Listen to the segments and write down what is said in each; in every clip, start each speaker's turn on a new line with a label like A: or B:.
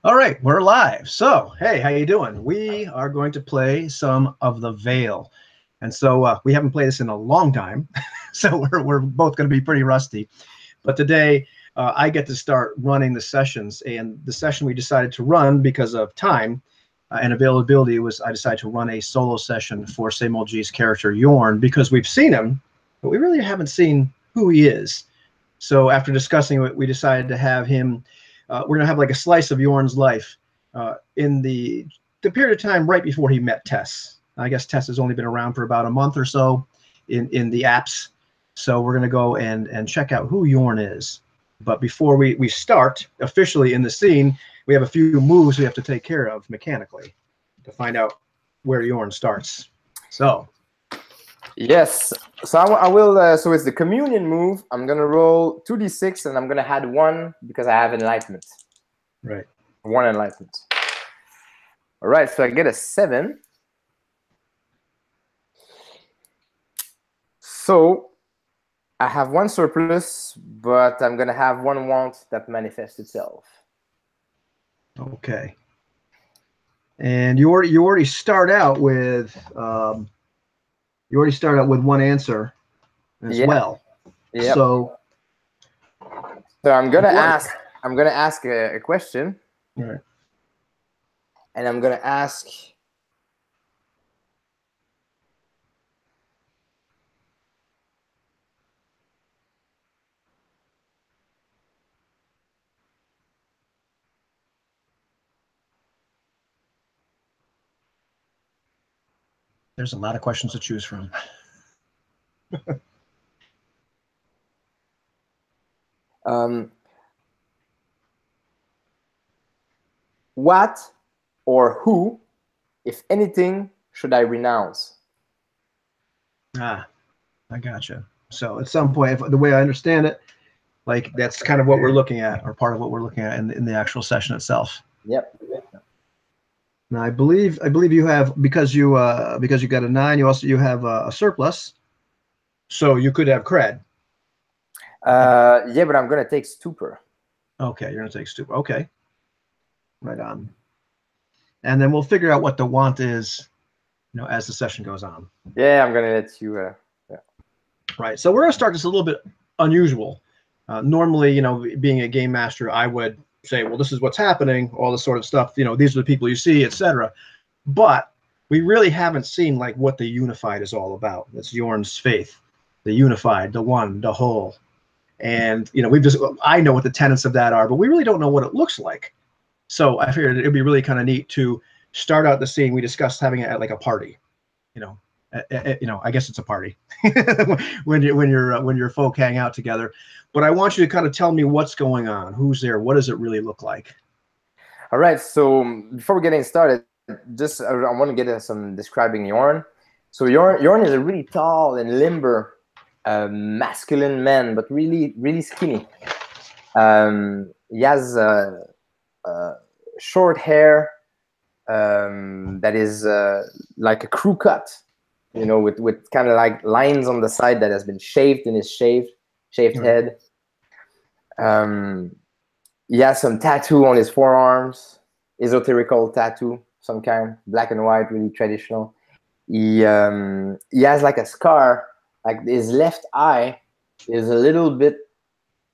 A: All right, we're live. So, hey, how you doing? We are going to play some of the Veil. And so we haven't played this in a long time, so we're both going to be pretty rusty. But today I get to start running the sessions. And the session we decided to run because of time and availability was I decided to run a solo session for Sameoldji's character Yorn because we've seen him, but we really haven't seen who he is. So after discussing it, we decided to have him we're gonna have like a slice of Yorn's life in the period of time right before he met Tess. I guess Tess has only been around for about a month or so in the apps. So we're gonna go and check out who Yorn is. But before we start officially in the scene, we have a few moves we have to take care of mechanically to find out where Yorn starts. So
B: yes, so I will. So it's the communion move. I'm gonna roll 2d6, and I'm gonna add 1 because I have enlightenment.
A: Right.
B: 1 enlightenment. All right, so I get a 7. So I have 1 surplus, but I'm gonna have 1 want that manifests itself.
A: Okay. And you already start out with. You already start out with 1 answer as well.
B: Yep.
A: So
B: I'm gonna ask a question.
A: Right.
B: And I'm gonna ask.
A: There's a lot of questions to choose from.
B: What or who, if anything, should I renounce?
A: Ah, I gotcha. So at some point, the way I understand it, like that's kind of what we're looking at, or part of what we're looking at in the actual session itself.
B: Yep.
A: Now I believe you have because you got a 9. You have a surplus, so you could have cred.
B: Yeah, but I'm gonna take stupor.
A: Okay, you're gonna take stupor. Okay, right on. And then we'll figure out what the want is, as the session goes on.
B: Yeah, I'm gonna let you. Yeah.
A: Right. So we're gonna start this a little bit unusual. Normally, being a game master, I would say, well, this is what's happening, all this sort of stuff. These are the people you see, etc. But we really haven't seen like what the unified is all about. That's Yorn's faith, the unified, the one, the whole. And I know what the tenets of that are, but we really don't know what it looks like. So I figured it'd be really kind of neat to start out the scene. We discussed having it at like a party, I guess it's a party when your folk hang out together. But I want you to kind of tell me what's going on, who's there, what does it really look like?
B: All right. So before getting started, just I want to get some describing Yorn. So Yorn is a really tall and limber, masculine man, but really really skinny. He has short hair that is like a crew cut. With kind of like lines on the side that has been shaved in his shaved head. He has some tattoo on his forearms, esoterical tattoo, some kind, black and white, really traditional. He has like a scar, like his left eye is a little bit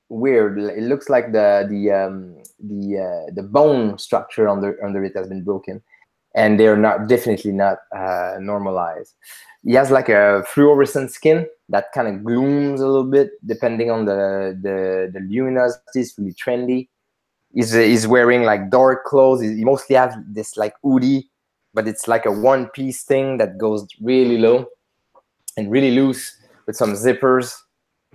B: weird. It looks like the bone structure under it has been broken, and they're definitely not normalized. He has like a fluorescent skin that kind of glooms a little bit depending on the luminosity. It's really trendy. He's wearing like dark clothes. He mostly has this like hoodie, but it's like a one-piece thing that goes really low and really loose with some zippers.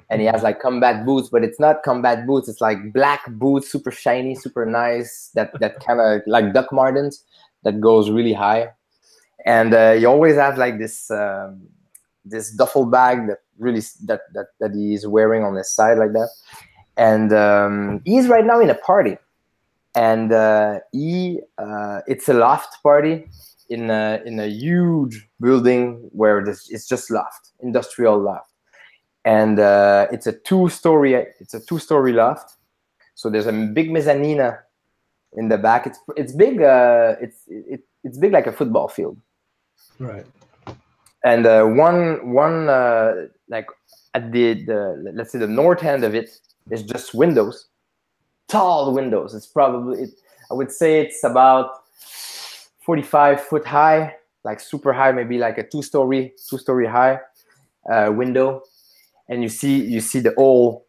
B: And he has like combat boots, but it's not combat boots. It's like black boots, super shiny, super nice. That kind of like Doc Martens that goes really high. And he always has like this duffel bag that he's wearing on his side like that. And he's right now in a party, and it's a loft party in a huge building where it's just loft, industrial loft. And it's a two-story loft. So there's a big mezzanine in the back. It's big. It's big like a football field.
A: Right.
B: And one like at the let's say the north end of it is just windows, tall windows. It's probably I would say it's about 45 foot high, like super high, maybe like a two-story high window. And you see the old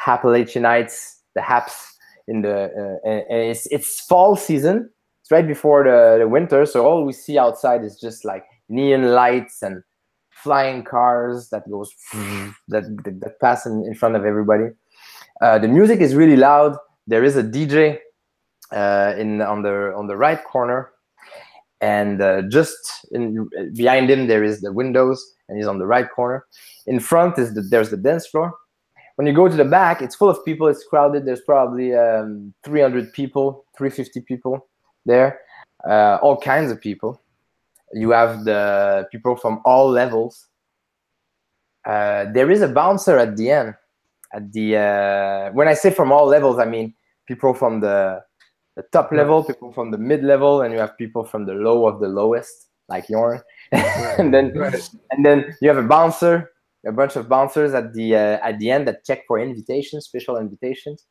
B: Appalachianites, the Haps in the and it's fall season. It's right before the winter, so all we see outside is just like neon lights and flying cars that goes that pass in front of everybody. The music is really loud. There is a DJ on the right corner, and just behind him there is the windows, and he's on the right corner. In front there's the dance floor. When you go to the back, it's full of people. It's crowded. There's probably 300 people, 350 people there, all kinds of people. You have the people from all levels. There is a bouncer at the end. When I say from all levels, I mean people from the top level, people from the mid level, and you have people from the low of the lowest, like Yorn. and then you have a bouncer, a bunch of bouncers at the end that check for invitations, special invitations.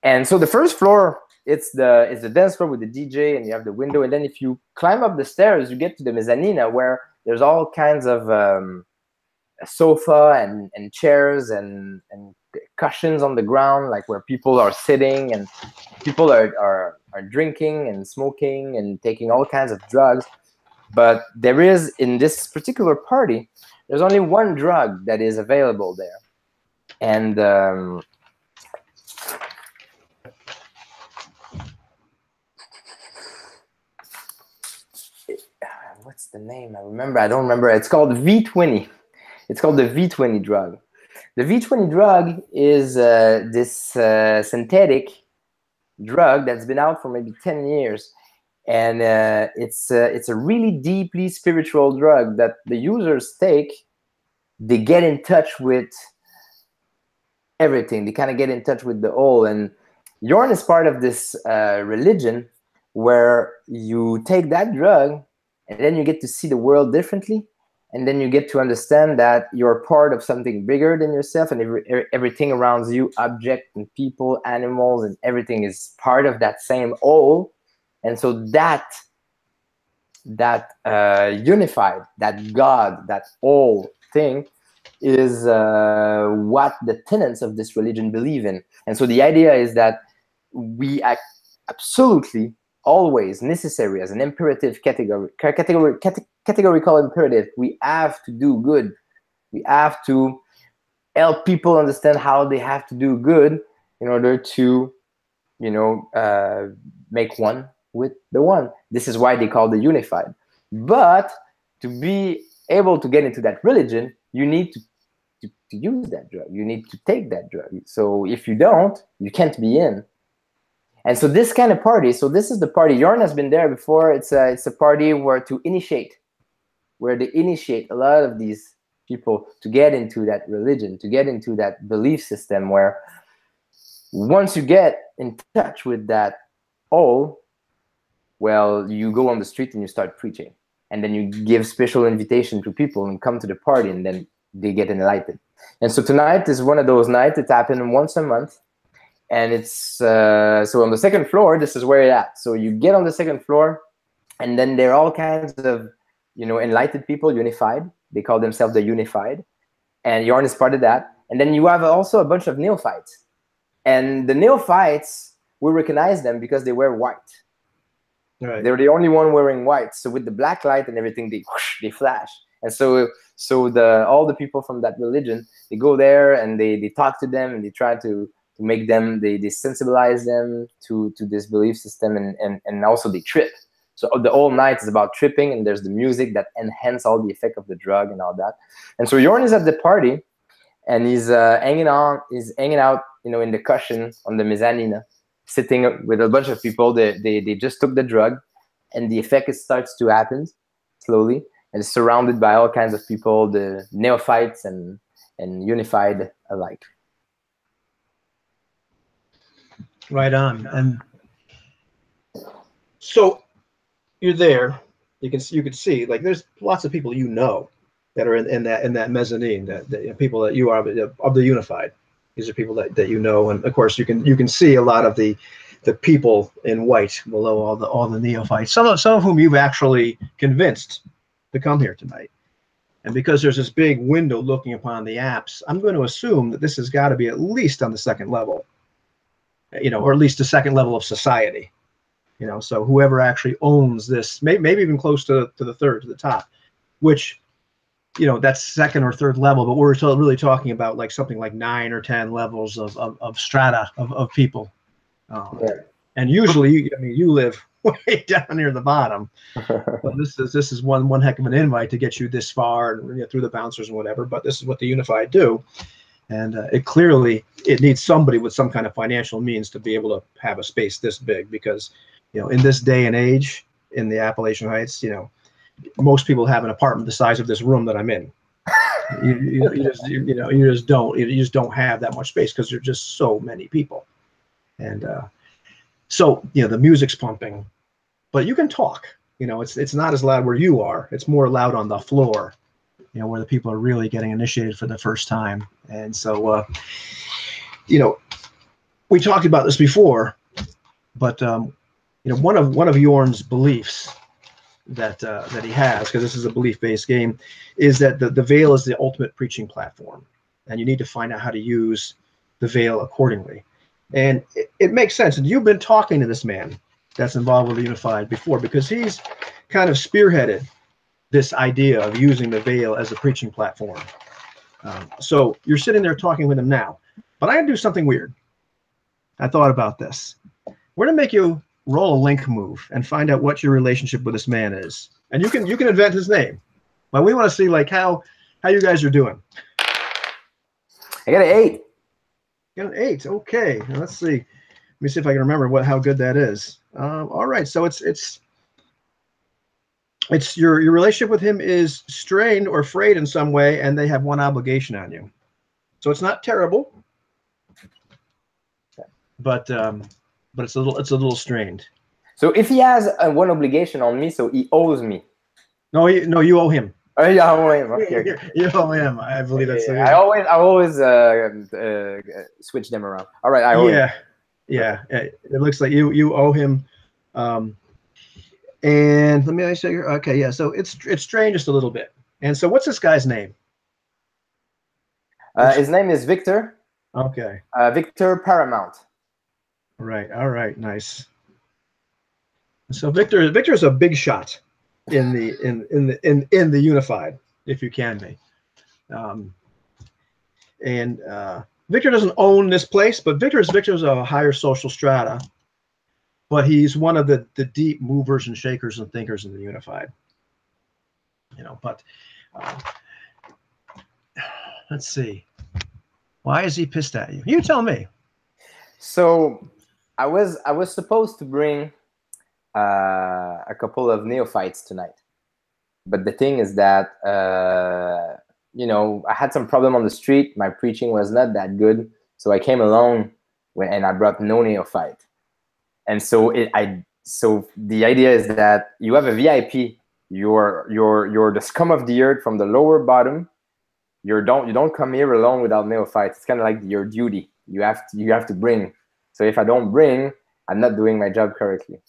B: And so the first floor, it's the dance floor with the DJ, and you have the window. And then if you climb up the stairs, you get to the mezzanine, where there's all kinds of a sofa and chairs and cushions on the ground, like where people are sitting and people are drinking and smoking and taking all kinds of drugs. But there is, in this particular party, there's only one drug that is available there. And what's the name? I don't remember. It's called V20. It's called the V20 drug. The V20 drug is this synthetic drug that's been out for maybe 10 years. And it's a really deeply spiritual drug that the users take. They get in touch with everything. They kind of get in touch with the all. And Yorn is part of this religion where you take that drug and then you get to see the world differently. And then you get to understand that you're part of something bigger than yourself, and everything around you, objects and people, animals, and everything is part of that same all. And so that unified, that God, that all thing is what the tenets of this religion believe in. And so the idea is that we are absolutely always necessary as an imperative categorical imperative. We have to do good. We have to help people understand how they have to do good in order to, make one with the one. This is why they call the unified. But to be able to get into that religion, you need to use that drug. You need to take that drug. So if you don't, you can't be in. And so this kind of party, so this is the party. Yorn has been there before. It's a party where they initiate a lot of these people to get into that religion, to get into that belief system, where once you get in touch with that all, well, you go on the street and you start preaching. And then you give special invitation to people and come to the party, and then they get enlightened. And so tonight is one of those nights. It happens once a month. And it's so on the second floor, this is where it's at. So you get on the second floor, and then there are all kinds of, enlightened people, unified. They call themselves the unified. And Yorn is part of that. And then you have also a bunch of neophytes. And the neophytes, we recognize them because they wear white. Right. They're the only one wearing white. So with the black light and everything, they flash. And so all the people from that religion, they go there and they talk to them, and they try to make them, they sensibilize them to this belief system, and also they trip. So the whole night is about tripping, and there's the music that enhance all the effect of the drug and all that. And so Yorn is at the party, and he's hanging out, in the cushion on the mezzanine, sitting with a bunch of people. They just took the drug, and the effect starts to happen slowly, and it's surrounded by all kinds of people, the neophytes and unified alike.
A: Right on. And So you're there. You can see like there's lots of people that are in that mezzanine, that people that you are of the unified. These are people that you know, and of course you can see a lot of the people in white below all the neophytes. Some of whom you've actually convinced to come here tonight. And because there's this big window looking upon the apps, I'm going to assume that this has got to be at least on the second level, or at least the second level of society. So whoever actually owns this, maybe even close to the third, to the top, which, that's second or third level, but we're really talking about like something like 9 or 10 levels of strata of people.
B: Yeah.
A: And usually, you live way down near the bottom. Well, this is one heck of an invite to get you this far and through the bouncers and whatever. But this is what the Unified do, and it needs somebody with some kind of financial means to be able to have a space this big, because in this day and age in the Appalachian Heights, most people have an apartment the size of this room that I'm in. You just don't have that much space because there's just so many people, and so the music's pumping, but you can talk. It's not as loud where you are. It's more loud on the floor, where the people are really getting initiated for the first time. And so, we talked about this before, but one of Yorn's beliefs that he has, because this is a belief-based game, is that the veil is the ultimate preaching platform, and you need to find out how to use the veil accordingly. And it makes sense. And you've been talking to this man that's involved with the Unified before, because he's kind of spearheaded this idea of using the veil as a preaching platform. So you're sitting there talking with him now, but I can do something weird. I thought about this. We're going to make you roll a link move and find out what your relationship with this man is. And you can invent his name, but we want to see like how you guys are doing.
B: I got an 8.
A: You got an 8. Okay. Now let's see. Let me see if I can remember how good that is. All right. So it's your relationship with him is strained or frayed in some way, and they have one obligation on you. So it's not terrible, but it's a little strained.
B: So if he has one obligation on me, so he owes me.
A: No, you owe him.
B: Oh, yeah, I owe him. Okay.
A: You owe him. I believe that's.
B: Yeah. I always switch them around. All right, I owe him.
A: Yeah. It looks like you owe him. And let me say, okay, yeah. So it's strained just a little bit. And so, what's this guy's name?
B: His name is Victor.
A: Okay.
B: Victor Paramount.
A: Right. All right. Nice. So Victor is a big shot in the Unified, if you can be. Victor doesn't own this place, but Victor's a higher social strata. But he's one of the deep movers and shakers and thinkers in the Unified. But let's see. Why is he pissed at you? You tell me.
B: So I was supposed to bring a couple of neophytes tonight, but the thing is that I had some problem on the street. My preaching was not that good, so I came alone and I brought no neophyte. And so so the idea is that you have a VIP. You're the scum of the earth from the lower bottom. You don't come here alone without neophytes. It's kind of like your duty. You have to bring. So if I don't bring, I'm not doing my job correctly.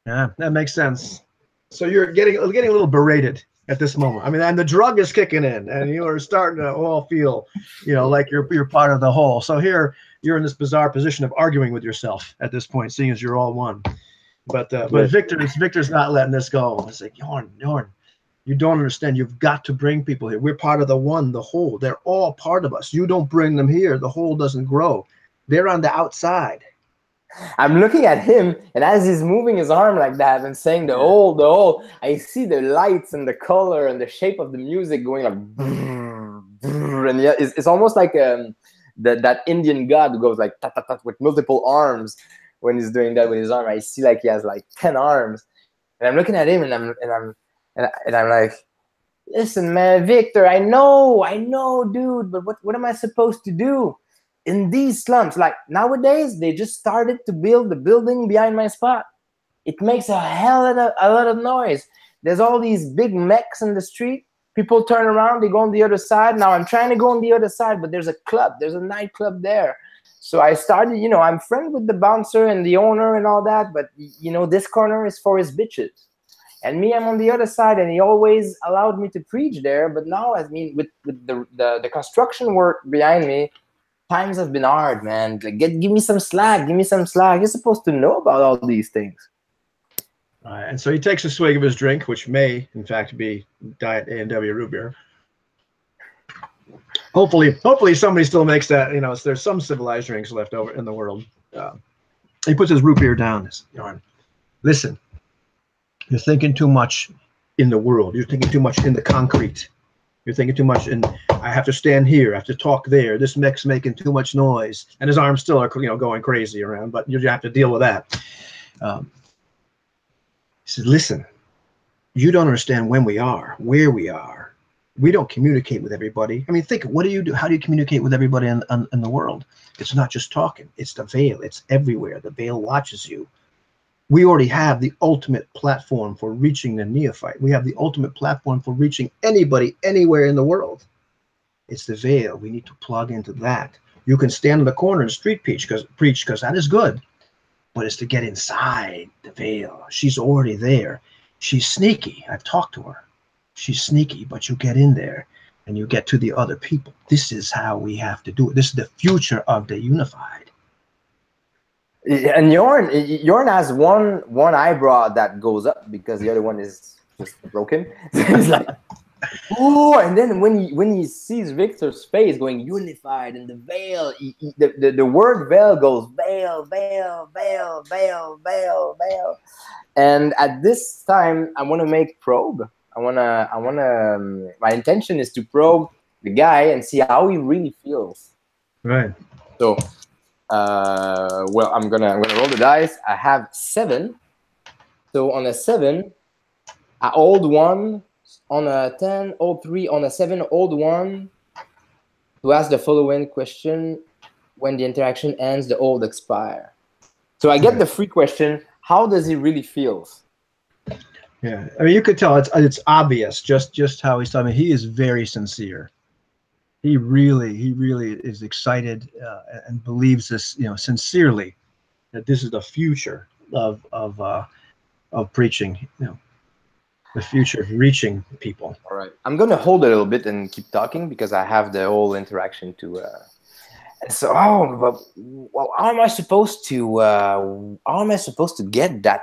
A: Yeah, that makes sense. So you're getting a little berated at this moment. I mean, and the drug is kicking in, and you are starting to all feel, like you're part of the whole. So here you're in this bizarre position of arguing with yourself at this point, seeing as you're all one. But Victor's not letting this go. It's like, Yorn, you don't understand. You've got to bring people here. We're part of the one, the whole. They're all part of us. You don't bring them here, the whole doesn't grow. They're on the outside.
B: I'm looking at him, and as he's moving his arm like that and saying the whole, I see the lights and the color and the shape of the music going like, and yeah, it's almost like that Indian god who goes like tat, tat, tat, with multiple arms when he's doing that with his arm. I see like he has like 10 arms, and I'm looking at him, and I'm like, listen, man, Victor, I know, dude, but what am I supposed to do? In these slums, like nowadays, they just started to build the building behind my spot. it makes a lot of noise. There's all these big mechs in the street. People turn around, they go on the other side. Now I'm trying to go on the other side, but there's a club, there's a nightclub there. So I started, I'm friends with the bouncer and the owner and all that, but this corner is for his bitches. And me, I'm on the other side, and he always allowed me to preach there. But now, I mean, with the construction work behind me, times have been hard, man. Like, give me some slack, give me some slack. You're supposed to know about all these things.
A: And so he takes a swig of his drink, which may, in fact, be Diet A&W root beer. Hopefully somebody still makes that. There's some civilized drinks left over in the world. He puts his root beer down. Yorn, listen, you're thinking too much in the world. You're thinking too much in the concrete. You're thinking too much in, I have to stand here, I have to talk there. This mech's making too much noise. And his arms still are, going crazy around, but you have to deal with that. He said, listen, you don't understand when we are, where we are. We don't communicate with everybody. I mean, think, what do you do? How do you communicate with everybody in the world? It's not just talking. It's the veil. It's everywhere. The veil watches you. We already have the ultimate platform for reaching the neophyte. We have the ultimate platform for reaching anybody, anywhere in the world. It's the veil. We need to plug into that. You can stand in the corner and street preach because that is good. But it's to get inside the veil. She's already there. She's sneaky. I've talked to her. She's sneaky, but you get in there and you get to the other people. This is how we have to do it. This is the future of the unified.
B: And Yorn has one eyebrow that goes up because the other one is just broken. So he's like, oh, and then when he sees Victor's face going unified in the veil, the word veil goes veil, veil, veil, veil, veil, veil. And at this time, I want to make probe. My intention is to probe the guy and see how he really feels.
A: Right.
B: So, well, I'm gonna roll the dice. I have 7. So on a 7, I hold 1. On a 10, hold 3. On a 7, hold 1. To ask the following question: when the interaction ends, the hold expire. So I get the free question: how does he really feel?
A: Yeah, I mean, you could tell it's obvious just how he's talking. He is very sincere. He really is excited and believes this, sincerely, that this is the future of preaching. The future of reaching people.
B: All right, I'm gonna hold a little bit and keep talking because I have the whole interaction to. So, well, how am I supposed to get that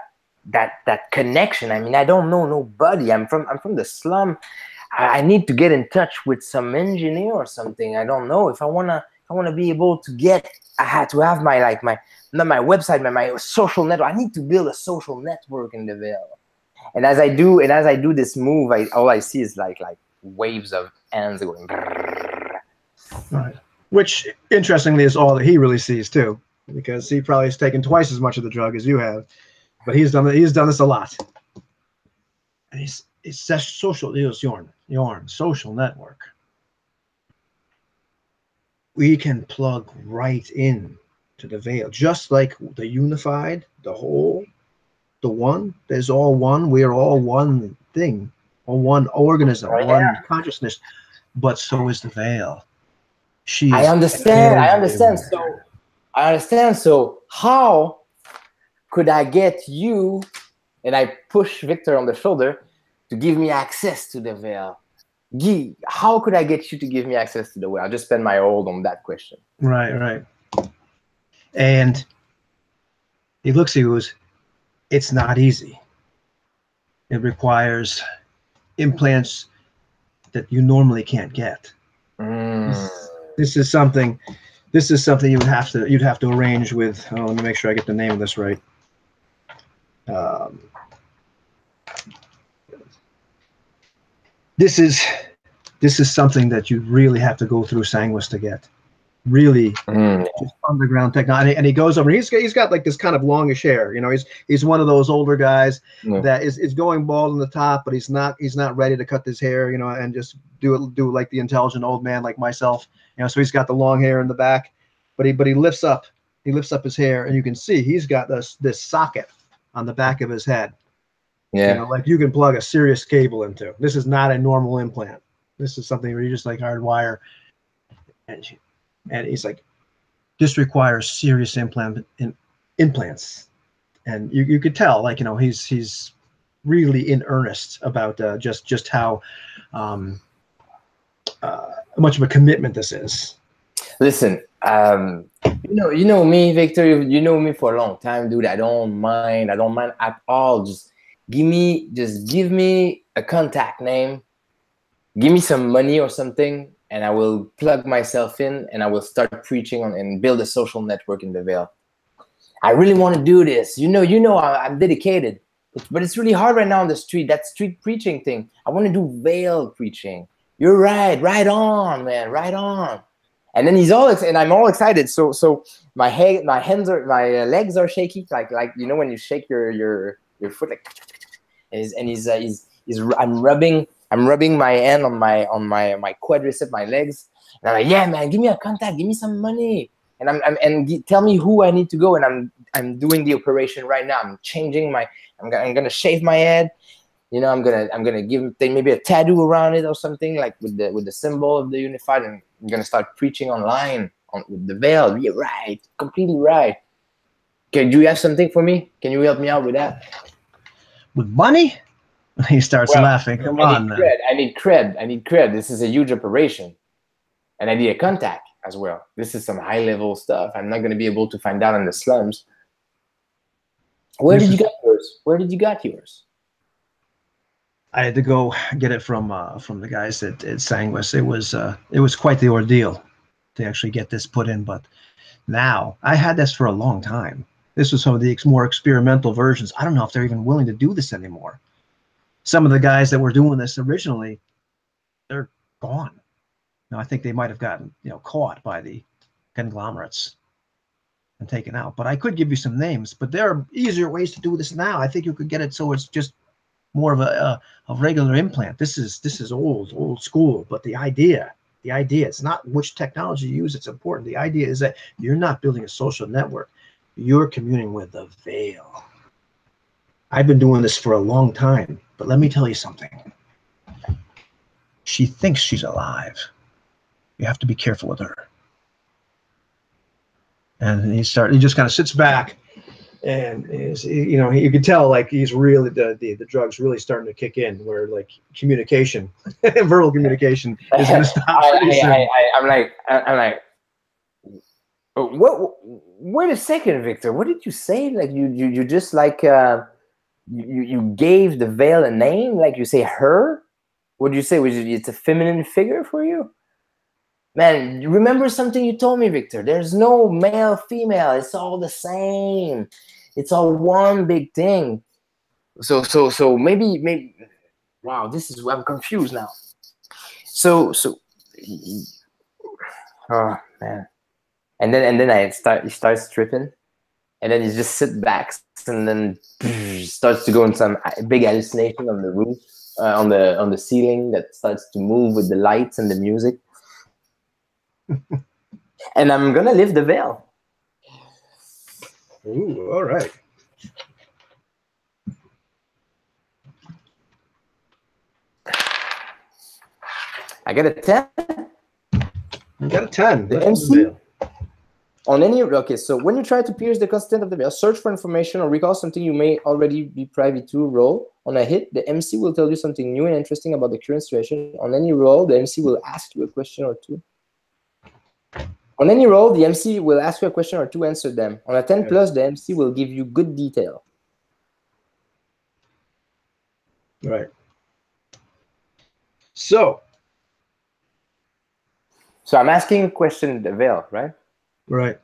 B: connection? I mean, I don't know nobody. I'm from the slum. I need to get in touch with some engineer or something. I don't know if I wanna be able to get. I had to have my not my website, my social network. I need to build a social network in the Veil. And as I do this move, all I see is like waves of hands going.
A: Right. Which, interestingly, is all that he really sees too, because he probably has taken twice as much of the drug as you have, but he's done this a lot. And it's that social. It was Yorn social network. We can plug right in to the Veil, just like the unified, the whole, the one. There's all one. We're all one thing, all one organism, one consciousness. But so is the Veil.
B: I understand. So how could I get you? And I push Victor on the shoulder to give me access to the Veil. How could I get you to give me access to the Veil? I'll just spend my hold on that question.
A: Right. And he looks at you and goes, it's not easy. It requires implants that you normally can't get. This is something you'd have to arrange with. Oh, let me make sure I get the name of this right. This is something that you really have to go through Sanguis to get. Really, just underground technology. And he goes over. He's got like this kind of longish hair. He's one of those older guys that is going bald on the top, but he's not ready to cut his hair. And just do like the intelligent old man like myself. So he's got the long hair in the back, but he lifts up his hair, and you can see he's got this socket on the back of his head.
B: Yeah.
A: You know, like you can plug a serious cable into. This is not a normal implant. This is something where you just like hardwire. And he's like, this requires serious implants. And you could tell, like, you know, he's really in earnest about just how much of a commitment this is.
B: Listen, you know me, Victor. You know me for a long time, dude. I don't mind at all. Just give me a contact name, give me some money or something, and I will plug myself in, and I will start preaching on and build a social network in the Vale. I really want to do this. You know, I'm dedicated, but it's really hard right now on the street. That street preaching thing. I want to do Vale preaching. You're right. Right on, man. Right on. And then he's all and I'm all excited. So my legs are shaky, like you know when you shake your foot, like, I'm rubbing my hand on my quadricep, my legs, and I'm like, yeah, man, give me a contact, give me some money, and tell me who I need to go, and I'm doing the operation right now. I'm changing I'm gonna shave my head. You know, I'm gonna give maybe a tattoo around it or something, like with the symbol of the unified, and I'm gonna start preaching online with the Vale. You're right, completely right. Okay, do you have something for me? Can you help me out with that?
A: With money? He starts laughing. Come on, man.
B: I need cred. This is a huge operation, and I need a contact as well. This is some high level stuff. I'm not gonna be able to find out in the slums. Where did you get yours?
A: I had to go get it from the guys at Sanguis. It was quite the ordeal to actually get this put in, but now I had this for a long time. This was some of the more experimental versions. I don't know if they're even willing to do this anymore. Some of the guys that were doing this originally, they're gone. Now I think they might have gotten, you know, caught by the conglomerates and taken out. But I could give you some names. But there are easier ways to do this now. I think you could get it so it's just more of a regular implant. This is old school, but the idea, it's not which technology you use, it's important. The idea is that you're not building a social network, you're communing with the Vale. I've been doing this for a long time, but let me tell you something. She thinks she's alive. You have to be careful with her. And he just kind of sits back. And you know, you can tell like he's really the drugs really starting to kick in, where like communication, verbal communication is going to stop pretty soon.
B: I'm like, what? Wait a second, Victor. What did you say? Like you just like you gave the Vale a name? Like you say her? What did you say? It's a feminine figure for you? Man, remember something you told me, Victor. There's no male, female. It's all the same. It's all one big thing. So maybe. Wow, I'm confused now. So. Oh man. And then he starts tripping, and then he just sits back, and then starts to go in some big hallucination on the roof, on the ceiling that starts to move with the lights and the music. And I'm gonna lift the Vale.
A: Ooh, all right.
B: I got a 10.
A: You got a 10.
B: The MC on any. Okay, so when you try to pierce the content of the Vale, search for information or recall something you may already be privy to. Roll on a hit. The MC will tell you something new and interesting about the current situation. On any roll, the MC will ask you a question or two. On any roll, the MC will ask you a question or two, answer them. On a 10 plus, the MC will give you good detail.
A: Right. So
B: I'm asking a question, the Vale, right?
A: Right.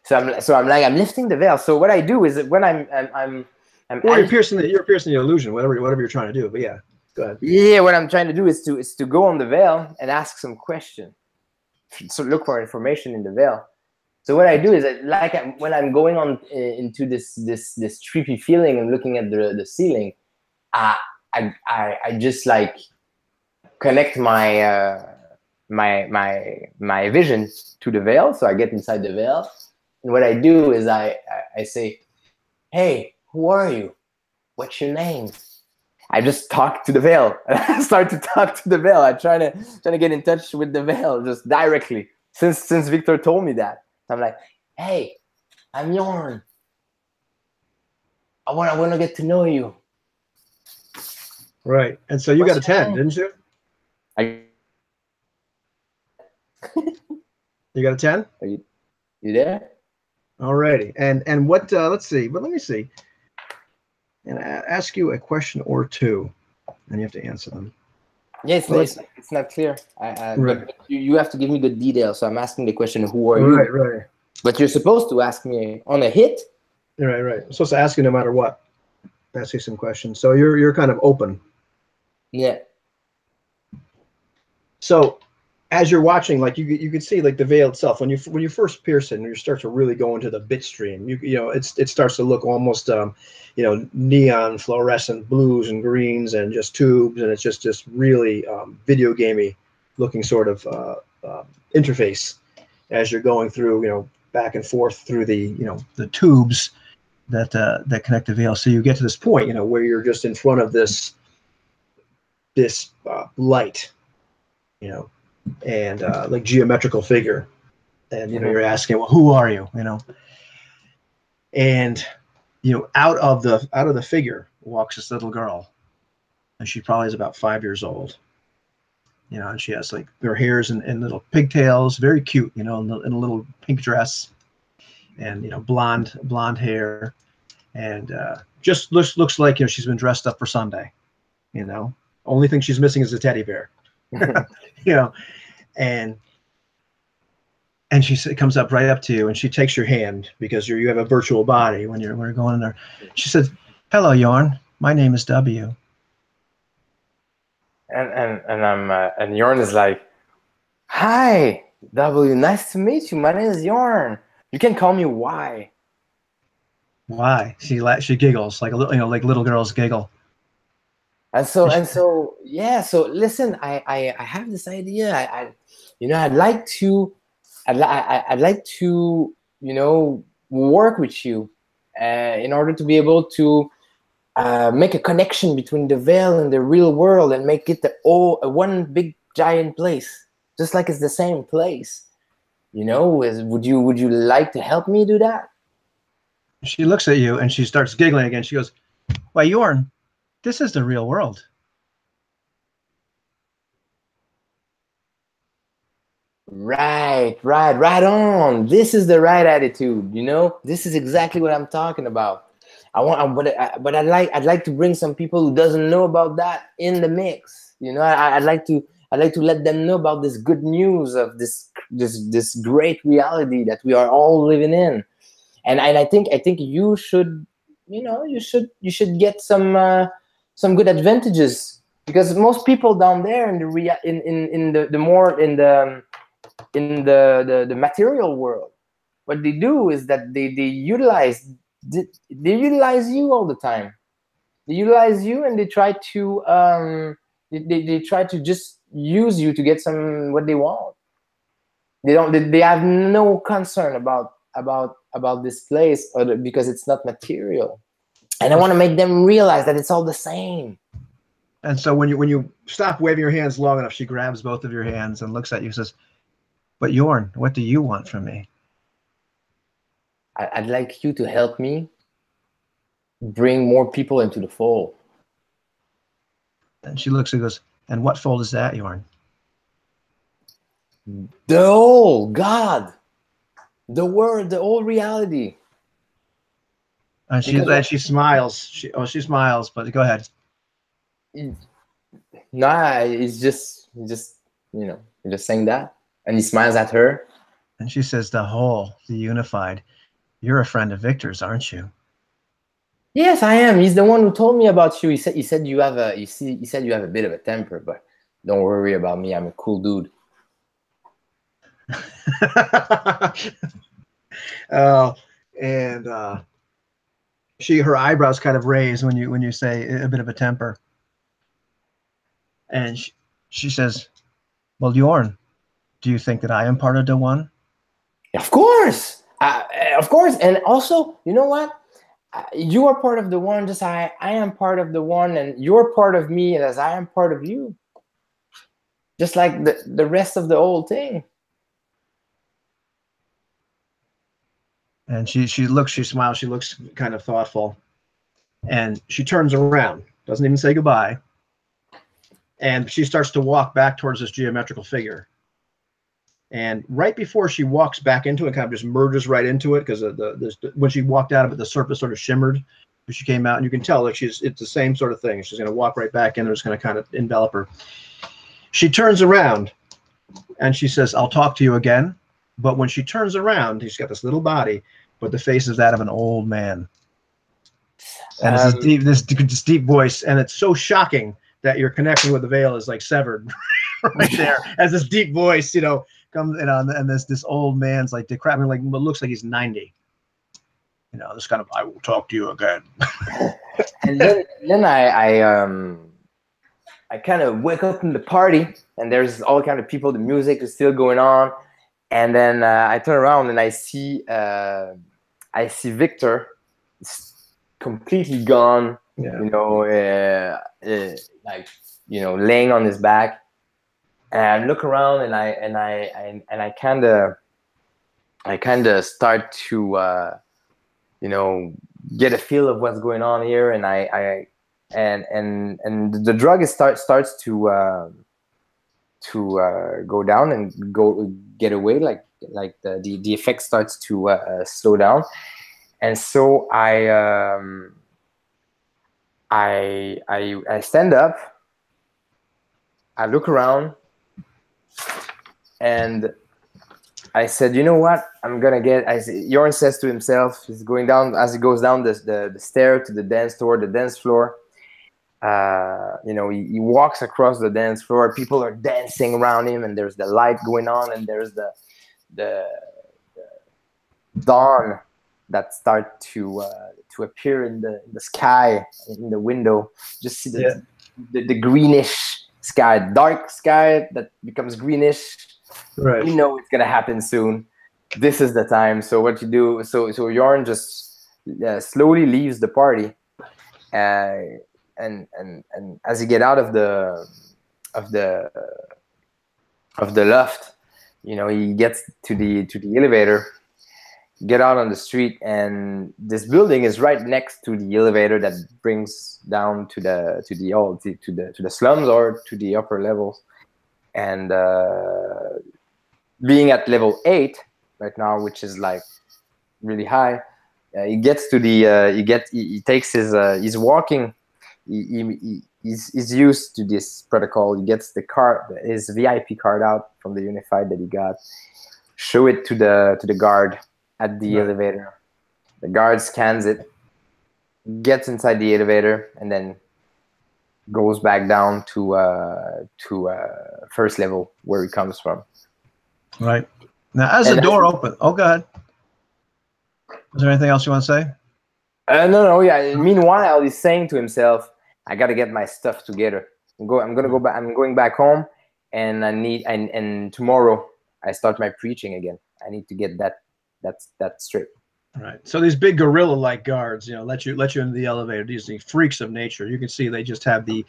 B: So I'm lifting the Vale. So what I do is that when I'm
A: or you're piercing the illusion, whatever you're trying to do. But yeah, go ahead.
B: Yeah, what I'm trying to do is to go on the Vale and ask some questions. So look for information in the Vale. So what I do is that, like when I'm going on into this trippy feeling and looking at the ceiling, I just like connect my my vision to the Vale. So I get inside the Vale, and what I do is I say, hey, who are you? What's your name? I just talk to the veil. I start to talk to the veil. I'm trying to get in touch with the veil just directly. Since Victor told me that, I'm like, hey, I'm Yorn. I want to get to know you.
A: Right. And so you got a 10, didn't you? You got a 10?
B: Are you there?
A: Alrighty. And what? Let's see. But let me see. And ask you a question or two, and you have to answer them.
B: Yeah, it's not clear.
A: Right.
B: But you have to give me the details. So I'm asking the question, who are you?
A: Right.
B: But you're supposed to ask me on a hit.
A: Right. I'm supposed to ask you no matter what. Ask you some questions. So you're kind of open.
B: Yeah.
A: So as you're watching, like you could see like the veil itself when you first pierce it and you start to really go into the bit stream, you know it starts to look almost neon fluorescent blues and greens and just tubes, and it's just really video gamey looking sort of interface as you're going through back and forth through the tubes that connect the veil. So you get to this point where you're just in front of this light, and like geometrical figure, and you're asking, well, who are you? And out of the figure walks this little girl, and she probably is about 5 years old. And she has like her hair's in little pigtails, very cute, in a little pink dress, and blonde hair, and just looks like she's been dressed up for Sunday. Only thing she's missing is a teddy bear. And she comes up right up to you, and she takes your hand because you have a virtual body when you're going in there. She says, "Hello, Yorn. My name is W."
B: And Yorn is like, "Hi, W. Nice to meet you. My name is Yorn. You can call me Y."
A: Why? She giggles like a little, like little girls giggle.
B: And so yeah. So listen, I have this idea. I'd like to work with you in order to be able to make a connection between the veil and the real world and make it one big giant place, just like it's the same place. Would you like to help me do that?
A: She looks at you and she starts giggling again. She goes, "Why, Yorn, this is the real world."
B: Right on. This is the right attitude. This is exactly what I'm talking about. But I'd like to bring some people who doesn't know about that in the mix. I'd like to let them know about this good news of this great reality that we are all living in. And I think you should get some good advantages, because most people down there in the material world, what they do is that they utilize you all the time. They utilize you, and they try to they try to just use you to get what they want. They have no concern about this place, because it's not material. And I want to make them realize that it's all the same.
A: And so when you stop waving your hands long enough, she grabs both of your hands and looks at you and says, "But Yorn, what do you want from me?"
B: I'd like you to help me bring more people into the fold.
A: And she looks and goes, "And what fold is that, Yorn?"
B: The whole God, the word, the whole reality.
A: And she smiles. She smiles, but go ahead.
B: Nah, he's just saying that, and he smiles at her.
A: And she says, "The whole, the unified. You're a friend of Victor's, aren't you?"
B: Yes, I am. He's the one who told me about you. He said you have a bit of a temper, but don't worry about me. I'm a cool dude.
A: And her eyebrows kind of raise when you say a bit of a temper. And she says, "Well, Yorn, do you think that I am part of the one?"
B: Of course. And also, you know what? You are part of the one, just I am part of the one, and you're part of me, and as I am part of you. Just like the rest of the whole thing.
A: And she smiles, she looks kind of thoughtful. And she turns around, doesn't even say goodbye. And she starts to walk back towards this geometrical figure. And right before she walks back into it, kind of just merges right into it, because when she walked out of it, the surface sort of shimmered as she came out, and you can tell like it's the same sort of thing. She's going to walk right back in, and it's going to kind of envelop her. She turns around, and she says, "I'll talk to you again." But when she turns around, she's got this little body, but the face is that of an old man, and it's this deep voice, and it's so shocking that your connection with the veil is like severed right there, as this deep voice, comes in on, and this old man's like decrepit, like looks like he's 90. This kind of, "I will talk to you again."
B: And then I kind of wake up in the party, and there's all kind of people. The music is still going on, and then I turn around and I see Victor, completely gone. Yeah. Laying on his back. And I look around, and I kind of start to get a feel of what's going on here, and and the drug starts to go down and get away, like the effect starts to slow down, and so I stand up, I look around, and I said, "You know what? I'm gonna get." Yorn says to himself, he's going down, as he goes down the stair to the dance floor. He walks across the dance floor. People are dancing around him, and there's the light going on, and there's the dawn that start to appear in the sky, in the window. Just see the greenish sky, dark sky that becomes greenish.
A: Right.
B: You know it's gonna happen soon. This is the time. So what you do? So Yorn just slowly leaves the party, and as you get out of the loft, he gets to the elevator, get out on the street, and this building is right next to the elevator that brings down to the slums or to the upper levels. And being at level 8 right now, which is like really high, he gets to the he takes his he's walking. He's used to this protocol. He gets his VIP card out from the Unified that he got, show it to the guard at the elevator. The guard scans it, gets inside the elevator, and then goes back down to first level where he comes from.
A: Right. Now, as the door opens, go ahead. Is there anything else you want to say?
B: No. Yeah. Meanwhile, he's saying to himself, "I got to get my stuff together. I'm gonna go back. I'm going back home, and and tomorrow I start my preaching again. I need to get that straight."
A: Right. So these big gorilla-like guards, let you into the elevator. These freaks of nature. You can see they just have the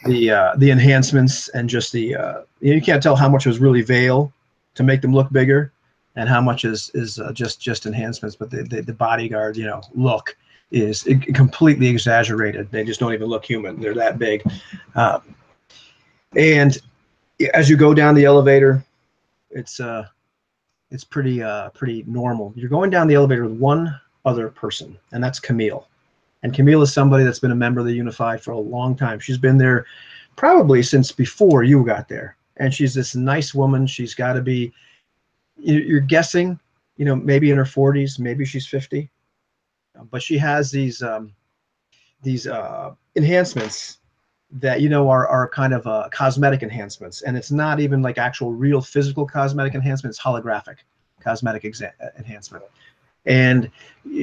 A: enhancements, and just you can't tell how much was really veil to make them look bigger, and how much is just enhancements. But the bodyguard look is completely exaggerated. They just don't even look human. They're that big. And as you go down the elevator, it's pretty normal. You're going down the elevator with one other person, and that's Camille. And Camille is somebody that's been a member of the Unified for a long time. She's been there probably since before you got there. And she's this nice woman. She's got to be, you're guessing, maybe in her 40s, maybe she's 50. But she has these enhancements that are kind of cosmetic enhancements, and it's not even like actual real physical cosmetic enhancement. It's holographic cosmetic enhancement. And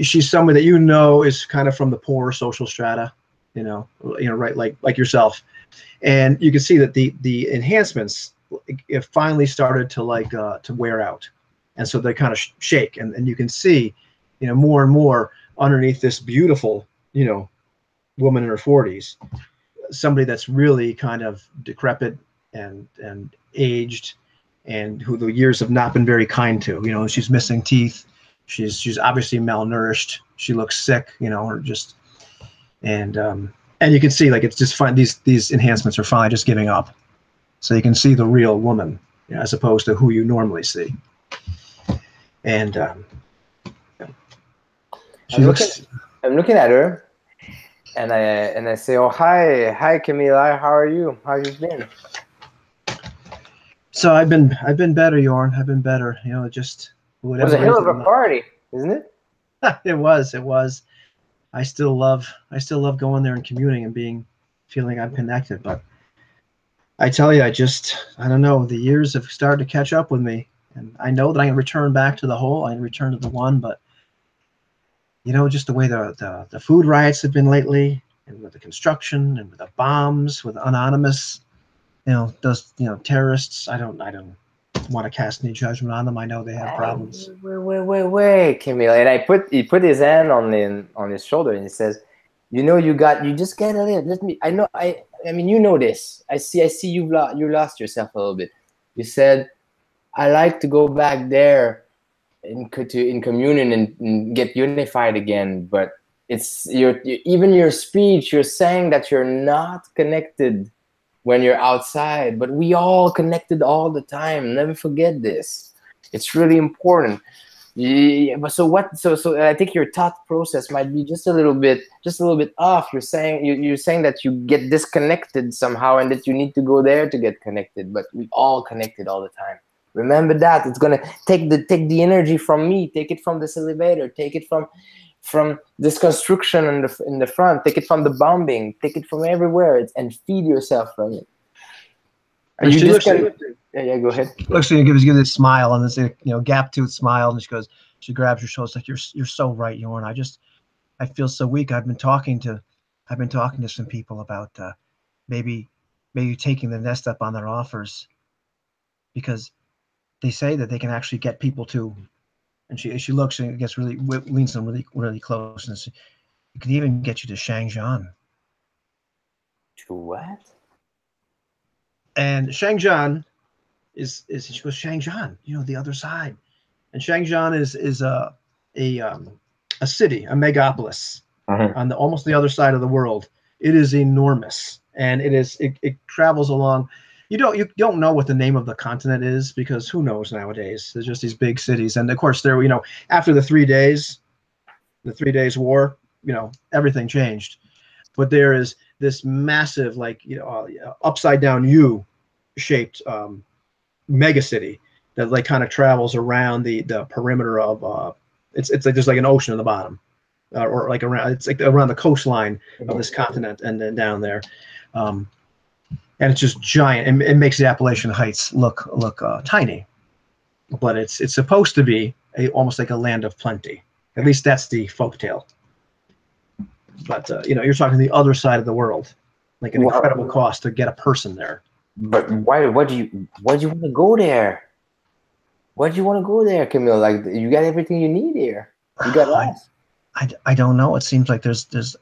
A: she's somebody that is kind of from the poor social strata, right, like yourself. And you can see that the enhancements it finally started to wear out, and so they kind of shake, and you can see more and more underneath this beautiful, woman in her 40s, somebody that's really kind of decrepit and aged, and who the years have not been very kind to. She's missing teeth. She's obviously malnourished. She looks sick, or just and you can see like it's just fine. These enhancements are finally just giving up, so you can see the real woman, as opposed to who you normally see. And
B: I'm looking at her, and I say, "Oh, hi, Camille. How are you? How you been?"
A: So I've been better, Yorn. I've been better. Just whatever.
B: It was a hell of a party, isn't it?
A: It was. I still love going there and communing and feeling I'm connected. But I tell you, I don't know. The years have started to catch up with me, and I know that I can return back to the whole. I can return to the one, but just the way the food riots have been lately, and with the construction, and with the bombs, with anonymous, those terrorists. I don't want to cast any judgment on them. I know they have problems.
B: Wait, Camille. And he put his hand on his shoulder, and he says, you just get a little. Let me. I mean, you know this. I see. You lost yourself a little bit. You said, I like to go back there in communion and get unified again. But even your speech. You're saying that you're not connected when you're outside, but we all connected all the time. Never forget this. It's really important. Yeah, but so I think your thought process might be just a little bit off. You're saying that you get disconnected somehow, and that you need to go there to get connected. But we all connected all the time. Remember that. It's gonna take the energy from me. Take it from this elevator. Take it from this construction in the front. Take it from the bombing. Take it from everywhere, and feed yourself from it. Yeah, go ahead.
A: Looks like gives you this smile, and this gap tooth smile, and she grabs your shoulder. It's like, you're so right, Yorn. I feel so weak. I've been talking to some people about maybe taking the nest up on their offers, because they say that they can actually get people to. And she looks and gets leans them really close, and it can even get you to Shangjian.
B: To what?
A: And Shangjian is she goes, Shangjian, the other side. And Shangjian is a city, a megapolis on almost the other side of the world. It is enormous, and it travels along. You don't know what the name of the continent is, because who knows nowadays? There's just these big cities, and of course after the 3 days war, everything changed. But there is this massive, upside down U shaped mega city that kind of travels around the perimeter of it's like there's like an ocean at the bottom, or like around the coastline of this continent, and then down there. And it's just giant, and it makes the Appalachian Heights look tiny, but it's supposed to be almost like a land of plenty. At least that's the folktale. But you're talking the other side of the world, like an incredible cost to get a person there.
B: But why do you want to go there? Why do you want to go there, Camille? Like, you got everything you need here. You got us.
A: I don't know. It seems like there's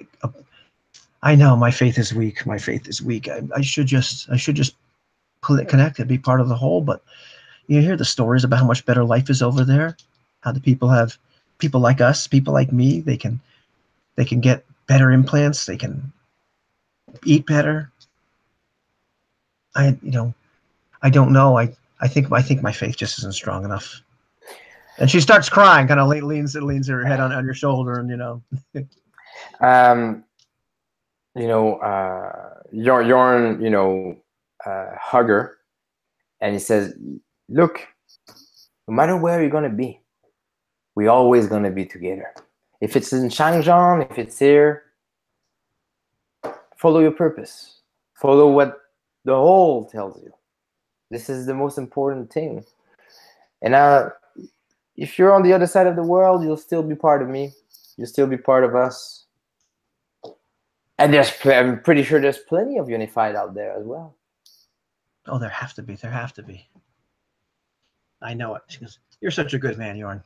A: I know my faith is weak. I should just connect and be part of the whole. But you hear the stories about how much better life is over there. How the people like us, people like me, they can get better implants. They can eat better. I don't know. I think my faith just isn't strong enough. And she starts crying, kind of leans her head on your shoulder, and
B: Yorn, hug her, and he says, look, no matter where you're gonna be, we're always gonna be together. If it's in Shangjian, if it's here, follow your purpose. Follow what the whole tells you. This is the most important thing. And if you're on the other side of the world, you'll still be part of me. You'll still be part of us. And I'm pretty sure there's plenty of unified out there as well.
A: Oh, there have to be. I know it. She goes, you're such a good man, Yorn.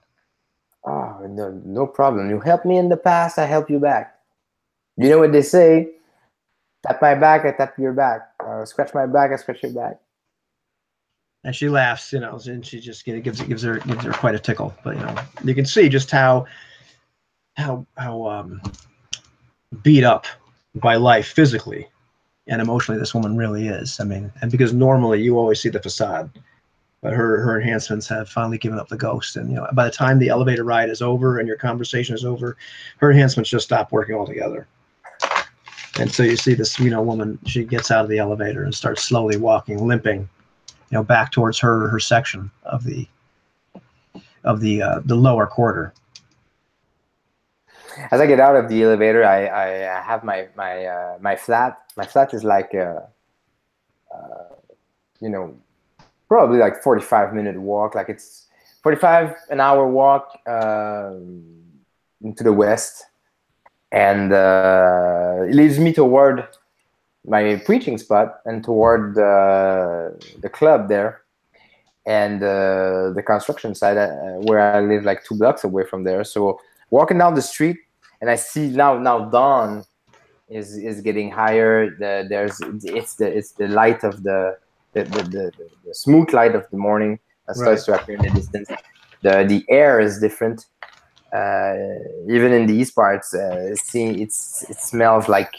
B: Oh, no, no problem. You helped me in the past, I help you back. You know what they say? Tap my back, I tap your back. Scratch my back, I scratch your back.
A: And she laughs, and she just gives her quite a tickle. But you can see just how beat up by life physically and emotionally this woman really is. I mean, and because normally you always see the facade, but her enhancements have finally given up the ghost. And by the time the elevator ride is over and your conversation is over, her enhancements just stop working altogether. And so you see this woman, she gets out of the elevator and starts slowly walking, limping, back towards her section of the lower quarter.
B: As I get out of the elevator, I have my flat. My flat is like probably like 45-minute walk. Like it's 45 an hour walk into the west, and it leads me toward my preaching spot and toward the club there, and the construction site where I live, like 2 blocks away from there. So walking down the street, and I see now dawn is getting higher. It's the light of the smooth light of the morning that starts to appear in the distance. The air is different. Even in the east parts, it smells like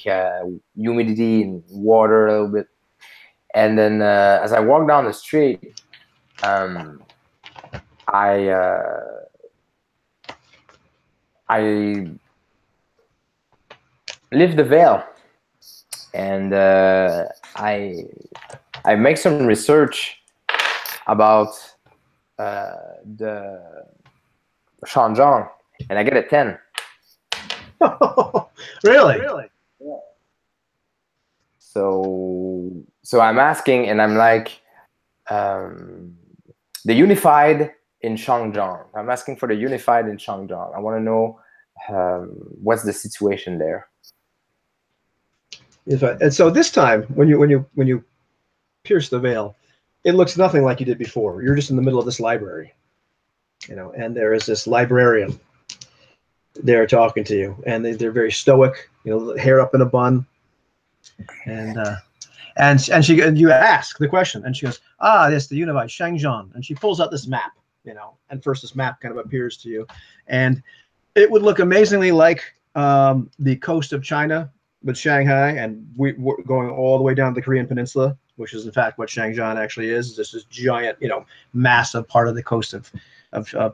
B: humidity and water a little bit. And then as I walk down the street, I lift the veil, and I make some research about the Shangjong, and I get a 10.
A: Really?
B: Yeah. So I'm asking, and I'm like, the unified in Shangjong. I'm asking for the unified in Shangjong. I want to know what's the situation there.
A: And so this time, when you pierce the veil, it looks nothing like you did before. You're just in the middle of this library, and there is this librarian there talking to you, and they're very stoic, hair up in a bun, and you ask the question, and she goes, yes, the unified Shangzhong, and she pulls out this map, and first this map kind of appears to you, and it would look amazingly like the coast of China with Shanghai, and we're going all the way down the Korean Peninsula, which is in fact what Shangzhong actually is. This giant, massive part of the coast of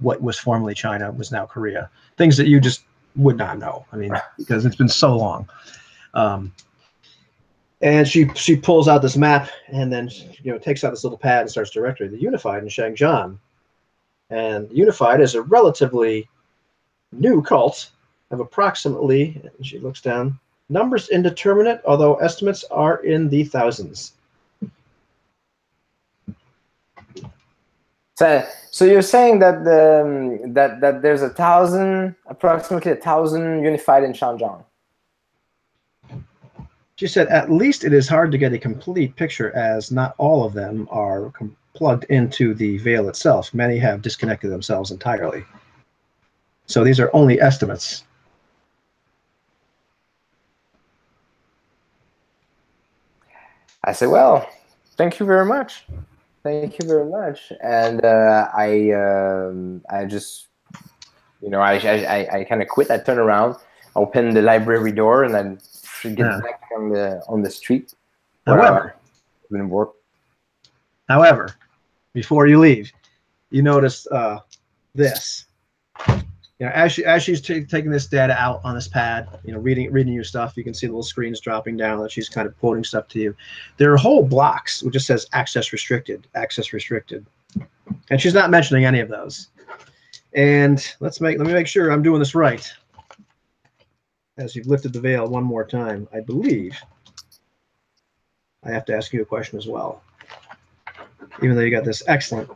A: what was formerly China was now Korea. Things that you just would not know. I mean, because it's been so long. And she pulls out this map, and then takes out this little pad and starts directory. The unified in Shangzhong, and unified is a relatively new cult of approximately, and she looks down, numbers indeterminate, although estimates are in the thousands.
B: So you're saying that that there's approximately 1,000 unified in Shangjong.
A: She said, at least it is hard to get a complete picture, as not all of them are plugged into the veil itself. Many have disconnected themselves entirely. So these are only estimates.
B: I said, well, thank you very much. Thank you very much. And I just, I kind of quit. I turn around, open the library door, and then get back on the street.
A: However, before you leave, you notice this. As she's taking this data out on this pad, reading your stuff, you can see the little screens dropping down that she's kind of quoting stuff to you. There are whole blocks which just says access restricted, and she's not mentioning any of those. And let me make sure I'm doing this right. As you've lifted the veil one more time, I believe I have to ask you a question as well, even though you got this excellent.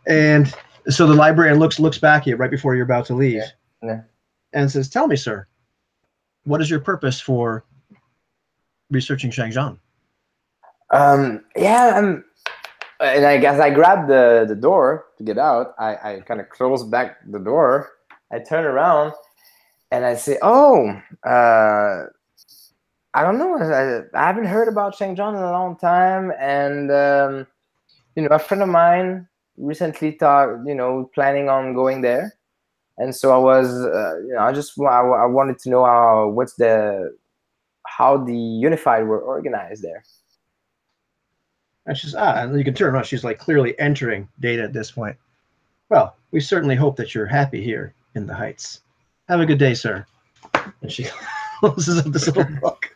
A: And so the librarian looks back at you right before you're about to leave, and says, "Tell me, sir, what is your purpose for researching Shangzhong?"
B: and as I grabbed the door to get out, I kind of closed back the door. I turn around and I say, "Oh, I don't know. I haven't heard about St. John in a long time, and a friend of mine recently planning on going there, and so I was, I wanted to know how the Unified were organized there."
A: And she's and you can turn around. She's like clearly entering data at this point. Well, we certainly hope that you're happy here in the Heights. Have a good day, sir. And she closes up this little book.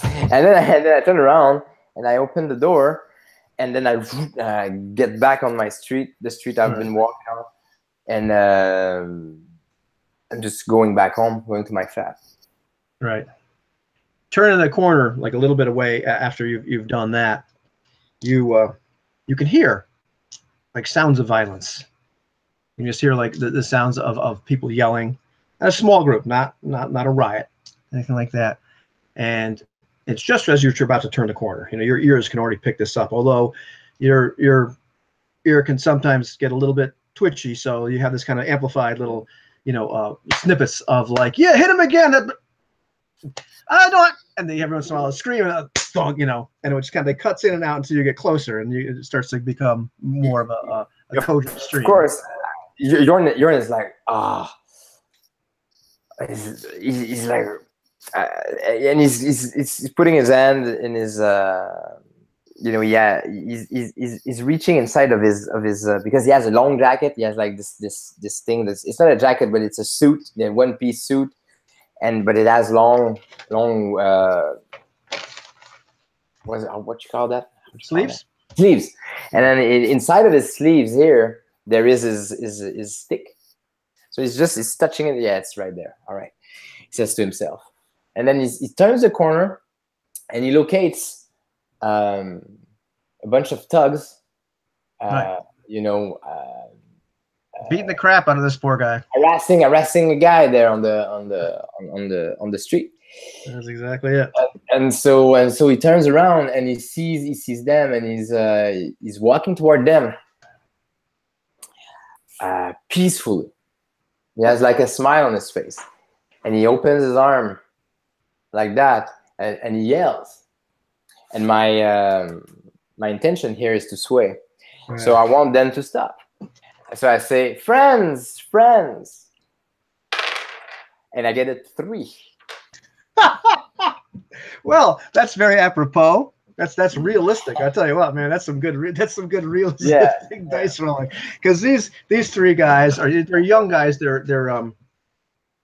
B: And then I turn around and I open the door, and then I get back on my street, the street I've been walking on, and I'm just going back home, going to my flat.
A: Right. Turning the corner like a little bit away after you've done that, you can hear like sounds of violence. You just hear like the sounds of people yelling. A small group, not a riot, anything like that. And it's just as you're about to turn the corner. Your ears can already pick this up, although your ear can sometimes get a little bit twitchy, so you have this kind of amplified little snippets of like, yeah, hit him again. I don't. And then every once in a while screaming, and it just kind of cuts in and out until you get closer, and it starts to become more of a coded stream.
B: Of course, Yorn is like, he's like, and he's putting his hand in his, he's reaching inside of his because he has a long jacket. He has like this thing it's not a jacket, but it's a suit, a one-piece suit, but it has long what you call that?
A: Sleeves.
B: Sleeves, and then inside of his sleeves here there is his stick. So he's touching it. Yeah, it's right there. All right, he says to himself, and then he turns the corner, and he locates a bunch of thugs.
A: Beating the crap out of this poor guy.
B: Harassing a guy there on the street.
A: That's exactly it.
B: And so he turns around and he sees them, and he's walking toward them peacefully. He has like a smile on his face, and he opens his arm like that, and he yells. And my intention here is to sway. Right. So I want them to stop. So I say, friends, and I get a 3.
A: Well, that's very apropos. That's realistic. I tell you what, man, that's some good realistic dice rolling. Because these 3 guys they're young guys. They're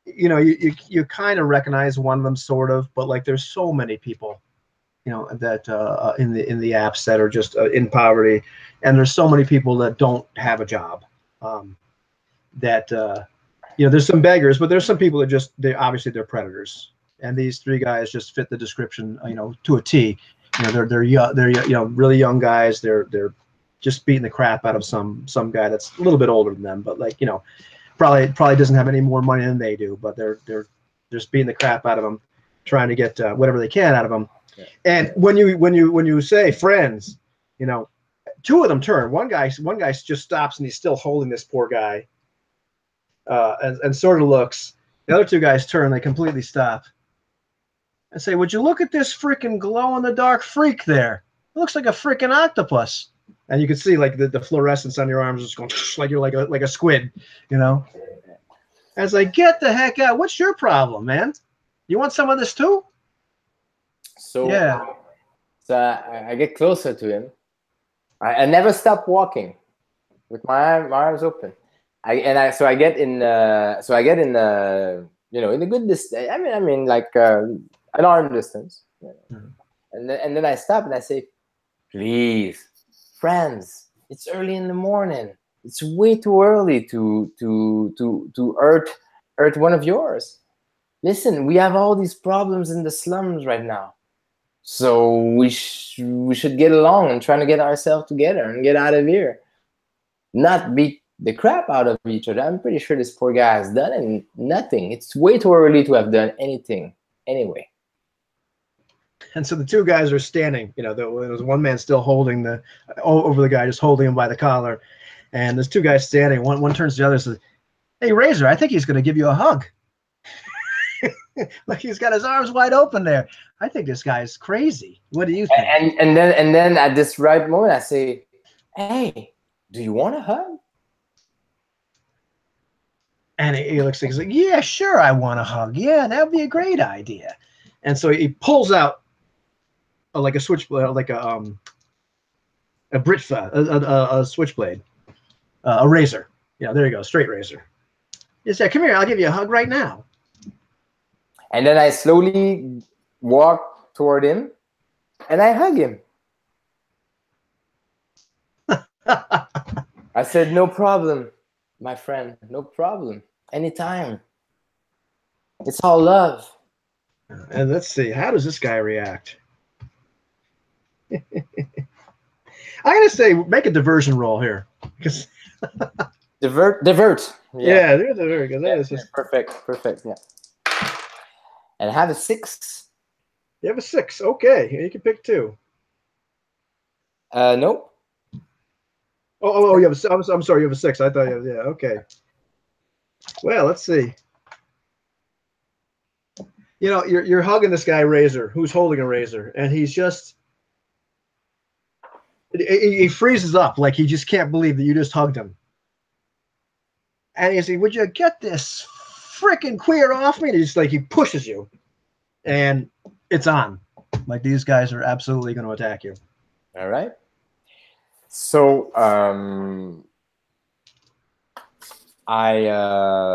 A: you kind of recognize one of them sort of, but like there's so many people, that in the apps that are just in poverty, and there's so many people that don't have a job. There's some beggars, but there's some people that they're predators. And these 3 guys just fit the description, to a T. They're really young guys. They're just beating the crap out of some guy that's a little bit older than them, but probably doesn't have any more money than they do. But they're just beating the crap out of them, trying to get whatever they can out of them. Yeah. And when you say friends, 2 of them turn. One guy just stops, and he's still holding this poor guy, and sort of looks. The other 2 guys turn. They completely stop. And say, would you look at this freaking glow-in-the-dark freak there? It looks like a freaking octopus. And you can see like the fluorescence on your arms is going like you're like a squid, And it's like, get the heck out. What's your problem, man? You want some of this too?
B: So yeah. So I get closer to him. I never stop walking with my arms open. I get in in a good distance. I mean like an arm distance. Mm-hmm. And then I stop and I say, please, friends, it's early in the morning. It's way too early to hurt one of yours. Listen, we have all these problems in the slums right now. So we should get along and try to get ourselves together and get out of here. Not beat the crap out of each other. I'm pretty sure this poor guy has done nothing. It's way too early to have done anything anyway.
A: And so the two guys are standing. There was one man still holding over the guy, just holding him by the collar, and there's two guys standing. One turns to the other and says, "Hey, Razor, I think he's going to give you a hug." Like he's got his arms wide open there. I think this guy's crazy. What do you think?
B: And then at this right moment, I say, "Hey, do you want a hug?"
A: And he looks like he's like, "Yeah, sure, I want a hug. Yeah, that would be a great idea." And so he pulls out like a switchblade, like a Britfa, a switchblade, a razor. Yeah, there you go, straight razor. He said, "Come here, I'll give you a hug right now."
B: And then I slowly walk toward him, and I hug him. I said, "No problem, my friend. No problem. Anytime. It's all love."
A: And let's see, how does this guy react? I'm gonna say make a diversion roll here, because
B: divert.
A: Yeah, there's a very good.
B: Yeah, perfect. Yeah. And I have a 6.
A: You have a 6. Okay, you can pick 2.
B: Nope.
A: Oh, you have a. I'm sorry, you have a 6. I thought you have. Yeah, okay. Well, let's see. You're hugging this guy Razor, who's holding a razor, and he's just he freezes up, like he just can't believe that you just hugged him. And he's like, "Would you get this freaking queer off me?" And he's like, he pushes you, and it's on. Like these guys are absolutely going to attack you.
B: All right. So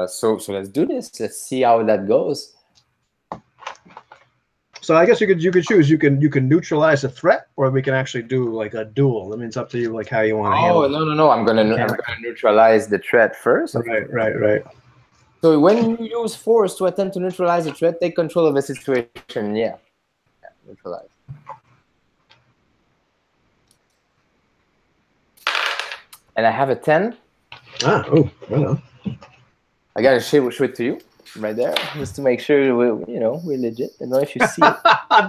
B: so let's do this. Let's see how that goes.
A: So I guess you could choose. You can neutralize a threat, or we can actually do like a duel. I mean, it's up to you, like how you want to handle it.
B: No. I'm gonna neutralize the threat first.
A: Right.
B: So when you use force to attempt to neutralize a threat, take control of a situation. Yeah, neutralize. And I have a 10.
A: Oh, well.
B: I gotta show it to you right there, just to make sure we're legit. I don't know if you see it.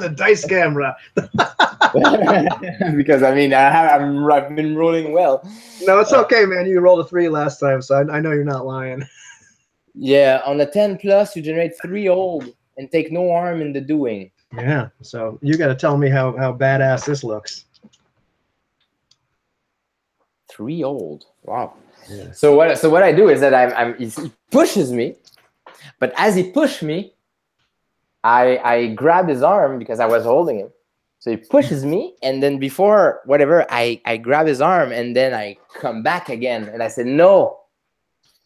A: The dice camera.
B: Because I mean, I've been rolling well.
A: No, it's okay, man. You rolled a 3 last time, so I know you're not lying.
B: Yeah, on the 10 plus, you generate 3 old and take no harm in the doing.
A: Yeah, so you got to tell me how badass this looks.
B: 3 old. Wow.
A: Yeah.
B: So what I do is that he pushes me, but as he pushed me, I grab his arm because I was holding him. So he pushes me, and then before whatever, I grab his arm, and then I come back again, and I said, "No,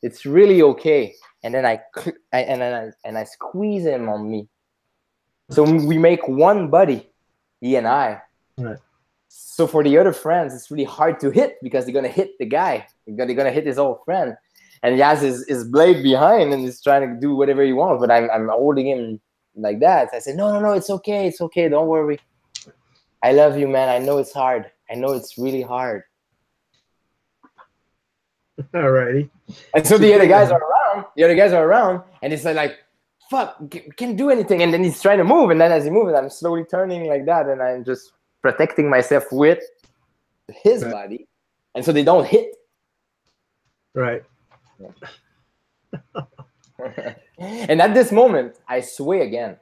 B: it's really okay." And then I squeeze him on me. So we make one buddy, he and I.
A: Right.
B: So for the other friends, it's really hard to hit because they're gonna hit the guy. They're gonna hit his old friend, and he has his blade behind, and he's trying to do whatever he wants. But I'm holding him like that. So I said, no, it's okay, don't worry. I love you, man. I know it's hard. I know it's really hard.
A: Alrighty.
B: And so the other guys are around, and it's like, fuck, can't do anything. And then he's trying to move, and then as he moves, I'm slowly turning like that, and I'm just protecting myself with his body, and so they don't hit.
A: Right.
B: And at this moment, I sway again,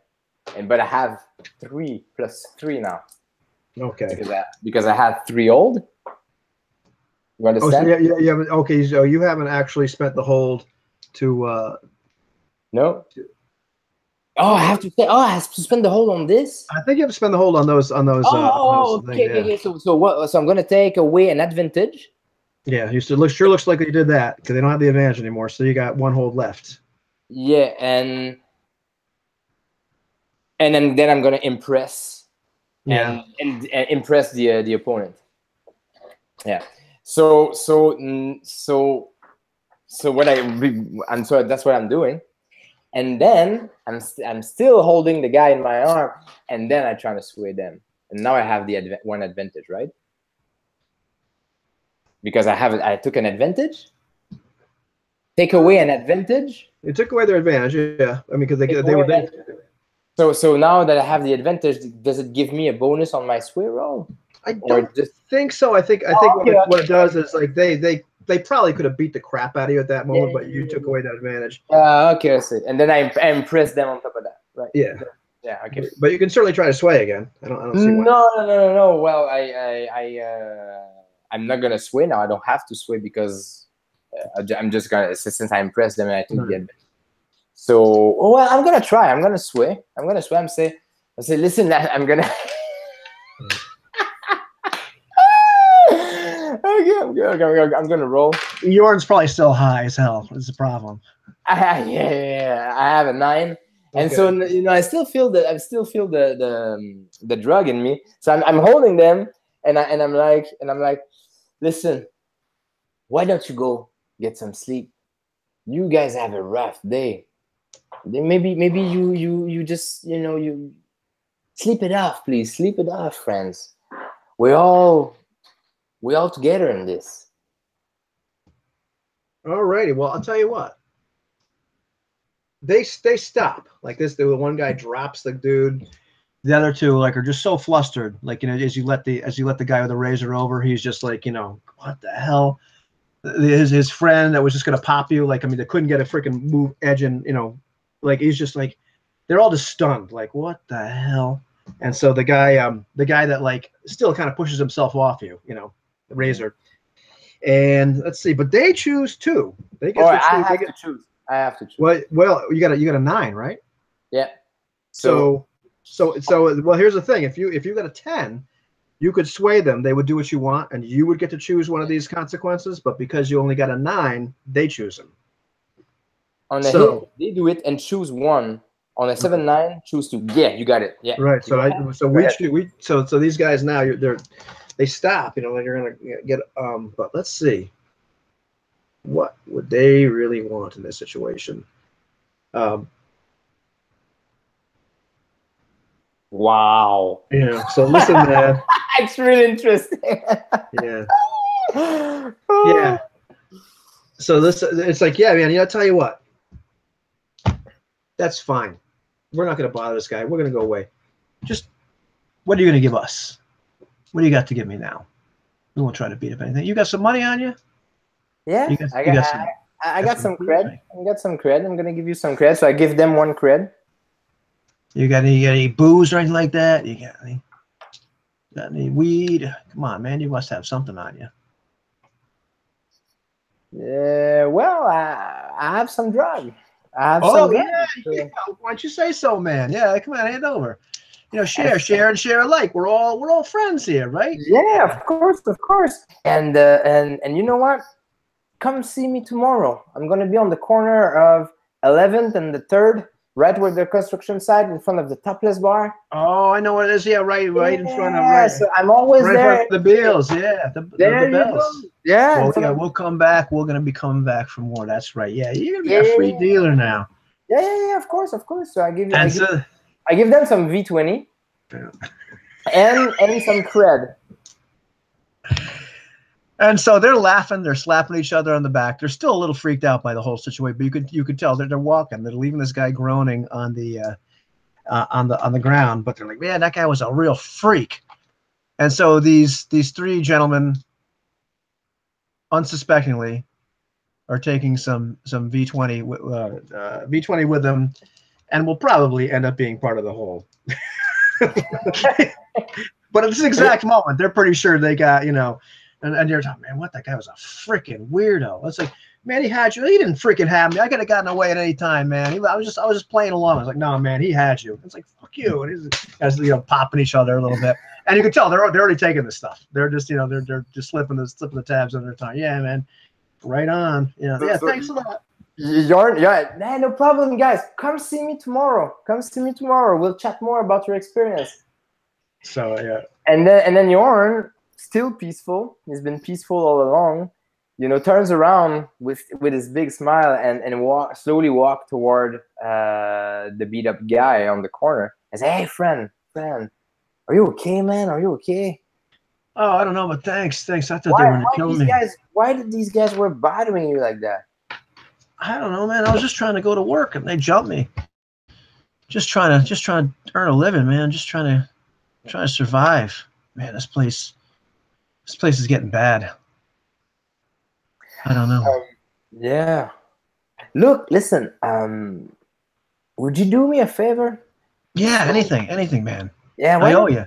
B: but I have 3 plus 3 now.
A: Okay.
B: Because I had 3 old. You understand?
A: Oh, so yeah. Okay, so you haven't actually spent the hold to.
B: No. Oh, I have to spend the hold on this.
A: I think you have to spend the hold on those.
B: Okay. So what? So I'm gonna take away an advantage.
A: Yeah, sure looks like you did that because they don't have the advantage anymore. So you got 1 hold left.
B: Yeah, and then I'm gonna impress.
A: Yeah.
B: And impress the opponent. Yeah. So that's what I'm doing. And then I'm still holding the guy in my arm, and then I try to sway them. And now I have the one advantage, right? Because I took an advantage. Take away an advantage.
A: You took away their advantage, yeah. I mean, because they were there.
B: So now that I have the advantage, does it give me a bonus on my sway roll?
A: I don't think so. I think what it does is like they probably could have beat the crap out of you at that moment, but you took away that advantage.
B: Okay, I see. And then I impress them on top of that, right?
A: Yeah.
B: Yeah. Okay.
A: But you can certainly try to sway again. I don't see why.
B: No. Well, I'm not gonna sway now. I don't have to sway because I'm just gonna, since I impressed them and I took the advantage. So, well, I'm gonna try. I'm gonna sway. I'm say, listen, I'm gonna. Okay, I'm gonna roll.
A: Yorn's probably still high as hell. That's the problem.
B: Yeah. I have a 9, and so I still feel the drug in me. So I'm holding them, and I'm like, listen, why don't you go get some sleep? You guys have a rough day. Maybe you just you sleep it off, please. Sleep it off, friends. We're all together in this.
A: Alrighty, well, I'll tell you what. They stop like this. The one guy drops the dude. The other two like are just so flustered. Like as you let the guy with the razor over, he's just like what the hell. His friend that was just gonna pop you. Like they couldn't get a freaking move edge and like he's just like they're all just stunned. Like what the hell. And so the guy that like still kind of pushes himself off you. The razor. And let's see, but they choose 2. They get
B: I have to choose.
A: Well, you got a 9, right?
B: Yeah.
A: So well, here's the thing: if you got a 10, you could sway them. They would do what you want, and you would get to choose one of these consequences. But because you only got a 9, they choose them.
B: On the hit, they do it and choose one. On a 7-9, choose 2. Yeah, you got it. Yeah.
A: Right. So these guys now they stop. They're gonna get. But let's see. What would they really want in this situation?
B: Wow.
A: Yeah. So listen, man.
B: It's really interesting.
A: Yeah. Yeah. So it's like, yeah, man. I'll tell you what. That's fine. We're not going to bother this guy. We're going to go away. Just what are you going to give us? What do you got to give me now? We won't try to beat up anything. You got some money on you?
B: Yeah, I got some cred. I got some cred. I'm gonna give you some cred. So I give them 1 cred.
A: You got any booze or anything like that? You got any weed? Come on, man. You must have something on you.
B: Yeah. Well, I have some drug. I have some drug.
A: Yeah. Why don't you say so, man? Yeah. Come on, hand over. Share and share alike. We're all friends here, right?
B: Yeah, of course. And you know what? Come see me tomorrow. I'm gonna be on the corner of 11th and the 3rd, right where the construction site, in front of the Topless Bar.
A: Oh, I know what it is. Yeah, right in front of.
B: Yeah, so I'm always
A: right
B: there.
A: In front of the Bills, yeah, the Bells.
B: Yeah.
A: Well, we'll come back. We're gonna be coming back for more. That's right. Yeah, you're gonna be a free dealer now.
B: Yeah. Of course. So I give them some V20 and some cred.
A: And so they're laughing, they're slapping each other on the back. They're still a little freaked out by the whole situation, but you could tell they're walking. They're leaving this guy groaning on the ground, but they're like, man, that guy was a real freak. And so these 3 gentlemen, unsuspectingly, are taking some V20 with them, and will probably end up being part of the whole. But at this exact moment, they're pretty sure they got And you're talking, man, what? That guy was a freaking weirdo. It's like, man, he had you. He didn't freaking have me. I could have gotten away at any time, man. I was just playing along. I was like, no, man, he had you. It's like, fuck you. And he's as popping each other a little bit, and you can tell they're already taking this stuff. They're just they're just slipping the tabs on their tongue. Yeah, man, right on. Yeah, thanks a lot.
B: Yorn, yeah, no problem, guys. Come see me tomorrow. We'll chat more about your experience.
A: So yeah,
B: and then Yorn, still peaceful. He's been peaceful all along. Turns around with his big smile and slowly walk toward the beat up guy on the corner and say, "Hey, friend, are you okay, man? Are you okay?"
A: Oh, I don't know, but thanks. I thought they were going to kill me.
B: Why did these guys were bothering you like that?
A: I don't know, man. I was just trying to go to work and they jumped me. just trying to earn a living, man. Just trying to survive. Man, this place is getting bad. I don't know.
B: Yeah. Look, listen. Would you do me a favor?
A: Yeah,
B: So,
A: anything, man.
B: yeah,
A: I
B: why
A: owe
B: don't?
A: you.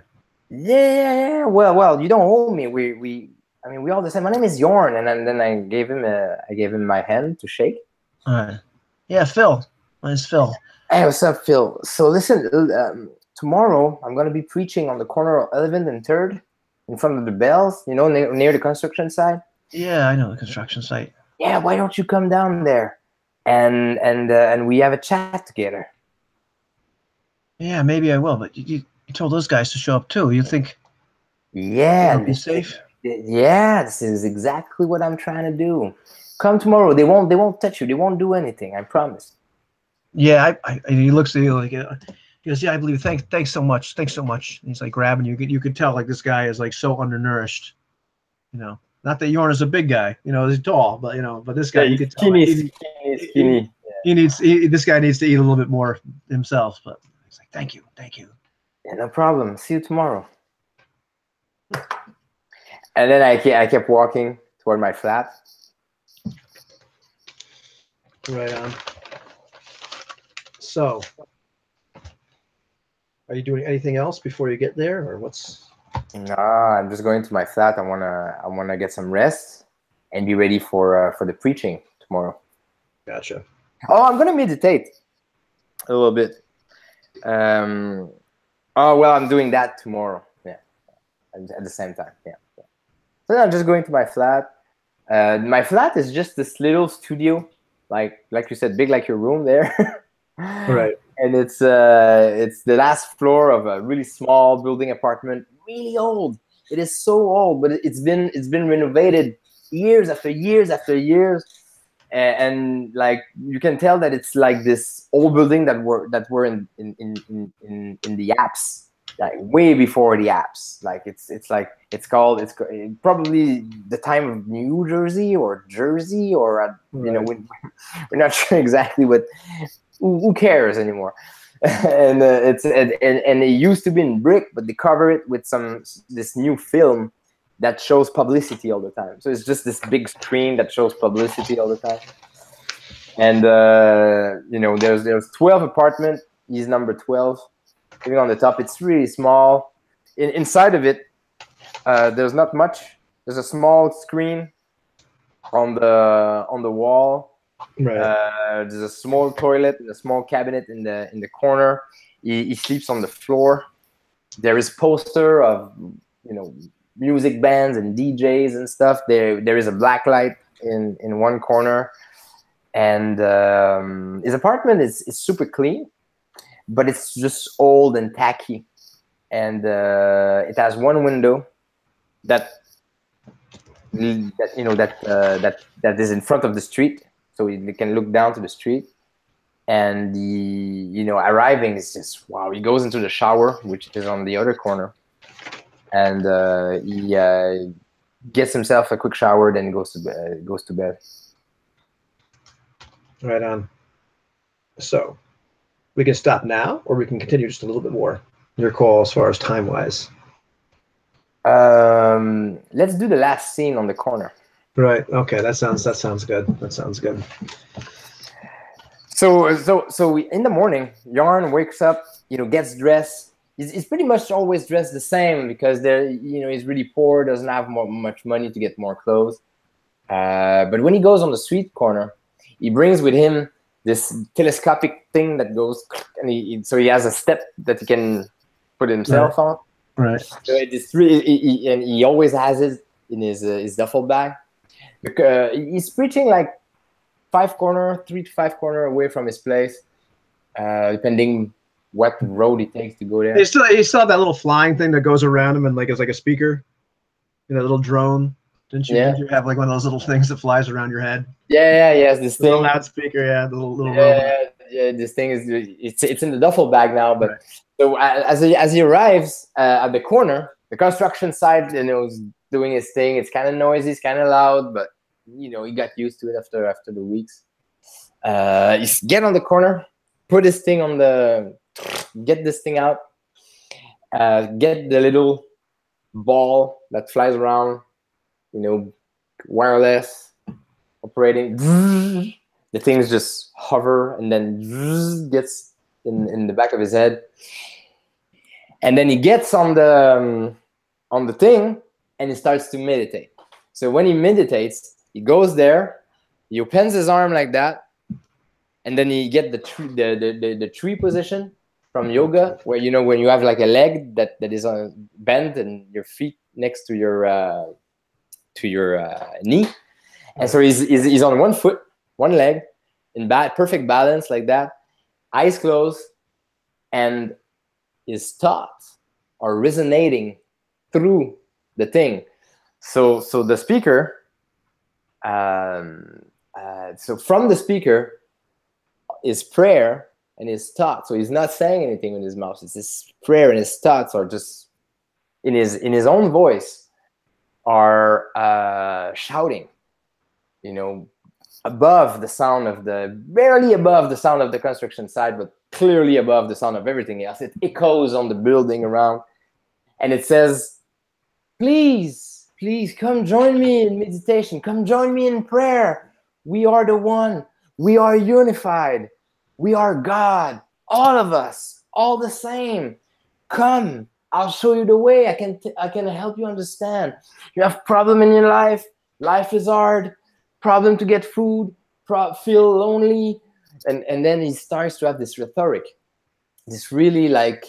B: Yeah. Well, you don't owe me. I mean, we all the same. My name is Yorn, and then I gave him my hand to shake.
A: All right. Yeah, Phil. Mine's Phil.
B: Hey, what's up, Phil? So listen, tomorrow I'm gonna be preaching on the corner of 11th and 3rd, in front of the bells. You know, near the construction site.
A: Yeah, I know the construction site.
B: Yeah, why don't you come down there, and we have a chat together?
A: Yeah, maybe I will. But you told those guys to show up too. You think
B: Yeah,
A: they'll be safe?
B: yeah, this is exactly what I'm trying to do. Come tomorrow. They won't touch you. They won't do anything. I promise.
A: Yeah, he looks at you like, he goes, yeah, I believe it. Thanks so much. Thanks so much. And he's like grabbing you. You could tell like this guy is like so undernourished. You know, not that Yorn is a big guy. You know, he's tall, but but this guy,
B: Yeah,
A: you
B: he's
A: could tell like,
B: skinny, skinny.
A: this guy needs to eat a little bit more himself. But he's like, thank you.
B: Yeah, no problem. See you tomorrow. And then I kept walking toward my flat.
A: Right on. So, are you doing anything else before you get there, or what's?
B: Nah, I'm just going to my flat. I wanna get some rest and be ready for the preaching tomorrow.
A: Gotcha.
B: Oh, I'm gonna meditate a little bit. Oh well, I'm doing that tomorrow. Yeah, at the same time. Yeah. So I'm just going to my flat. My flat is just this little studio, like you said, big like your room there.
A: Right.
B: And it's the last floor of a really small building apartment, really old. It is so old, but it's been renovated years after years after years, and like you can tell that it's like this old building that were in the apps, like way before the apps. Like it's probably the time of New Jersey or Jersey or we're not sure exactly what. Who cares anymore? And and it used to be in brick, but they cover it with this new film that shows publicity all the time. So it's just this big screen that shows publicity all the time. And there's 12 apartment. He's number 12. Living on the top, it's really small. Inside of it, there's not much. There's a small screen on the wall.
A: Right.
B: There's a small toilet and a small cabinet in the corner. He sleeps on the floor. There is poster of music bands and DJs and stuff. There is a black light in one corner, and his apartment is super clean, but it's just old and tacky, and it has one window that is in front of the street. So you can look down to the street, and arriving is just wow. He goes into the shower, which is on the other corner, and he gets himself a quick shower, then goes to bed.
A: Right on. So, we can stop now, or we can continue just a little bit more. Your call as far as time wise.
B: Let's do the last scene on the corner.
A: Right. Okay. That sounds good. That sounds good.
B: So in the morning, Yorn wakes up, gets dressed. He's pretty much always dressed the same because he's really poor, doesn't have much money to get more clothes. But when he goes on the street corner, he brings with him this telescopic thing that goes, and so he has a step that he can put himself on.
A: Right.
B: So it's really, and he always has it in his duffel bag. He's preaching like 3 to 5 corner away from his place, depending what road he takes to go there.
A: He still have that little flying thing that goes around him and like it's like a speaker, that little drone. Didn't you have like one of those little things that flies around your head?
B: Yeah, yes, this thing.
A: Little loudspeaker, the little robot.
B: Yeah, this thing it's in the duffel bag now. But right. So as he arrives at the corner, the construction site, is doing his thing. It's kind of noisy, it's kind of loud, but he got used to it after the weeks. He's get on the corner, put his thing on the get this thing out, get the little ball that flies around, you know, wireless operating. The things just hover and then gets in the back of his head, and then he gets on the thing and he starts to meditate. So when he meditates, he goes there, he opens his arm like that, and then you get the tree position from yoga, where, you know, when you have like a leg that is on bend and your feet next to your knee, and so he's on one foot, one leg, in perfect balance like that, eyes closed, and his thoughts are resonating through the thing. So the speaker, so from the speaker, his prayer and his thoughts. So he's not saying anything with his mouth. It's his prayer and his thoughts are just in his own voice are shouting, you know, above the sound of barely above the sound of the construction site, but clearly above the sound of everything else. It echoes on the building around, and it says, please, please come join me in meditation. Come join me in prayer. We are the one. We are unified. We are God. All of us, all the same. Come, I'll show you the way. I can help you understand. You have problem in your life. Life is hard. Problem to get food. Feel lonely. And then he starts to have this rhetoric, this really like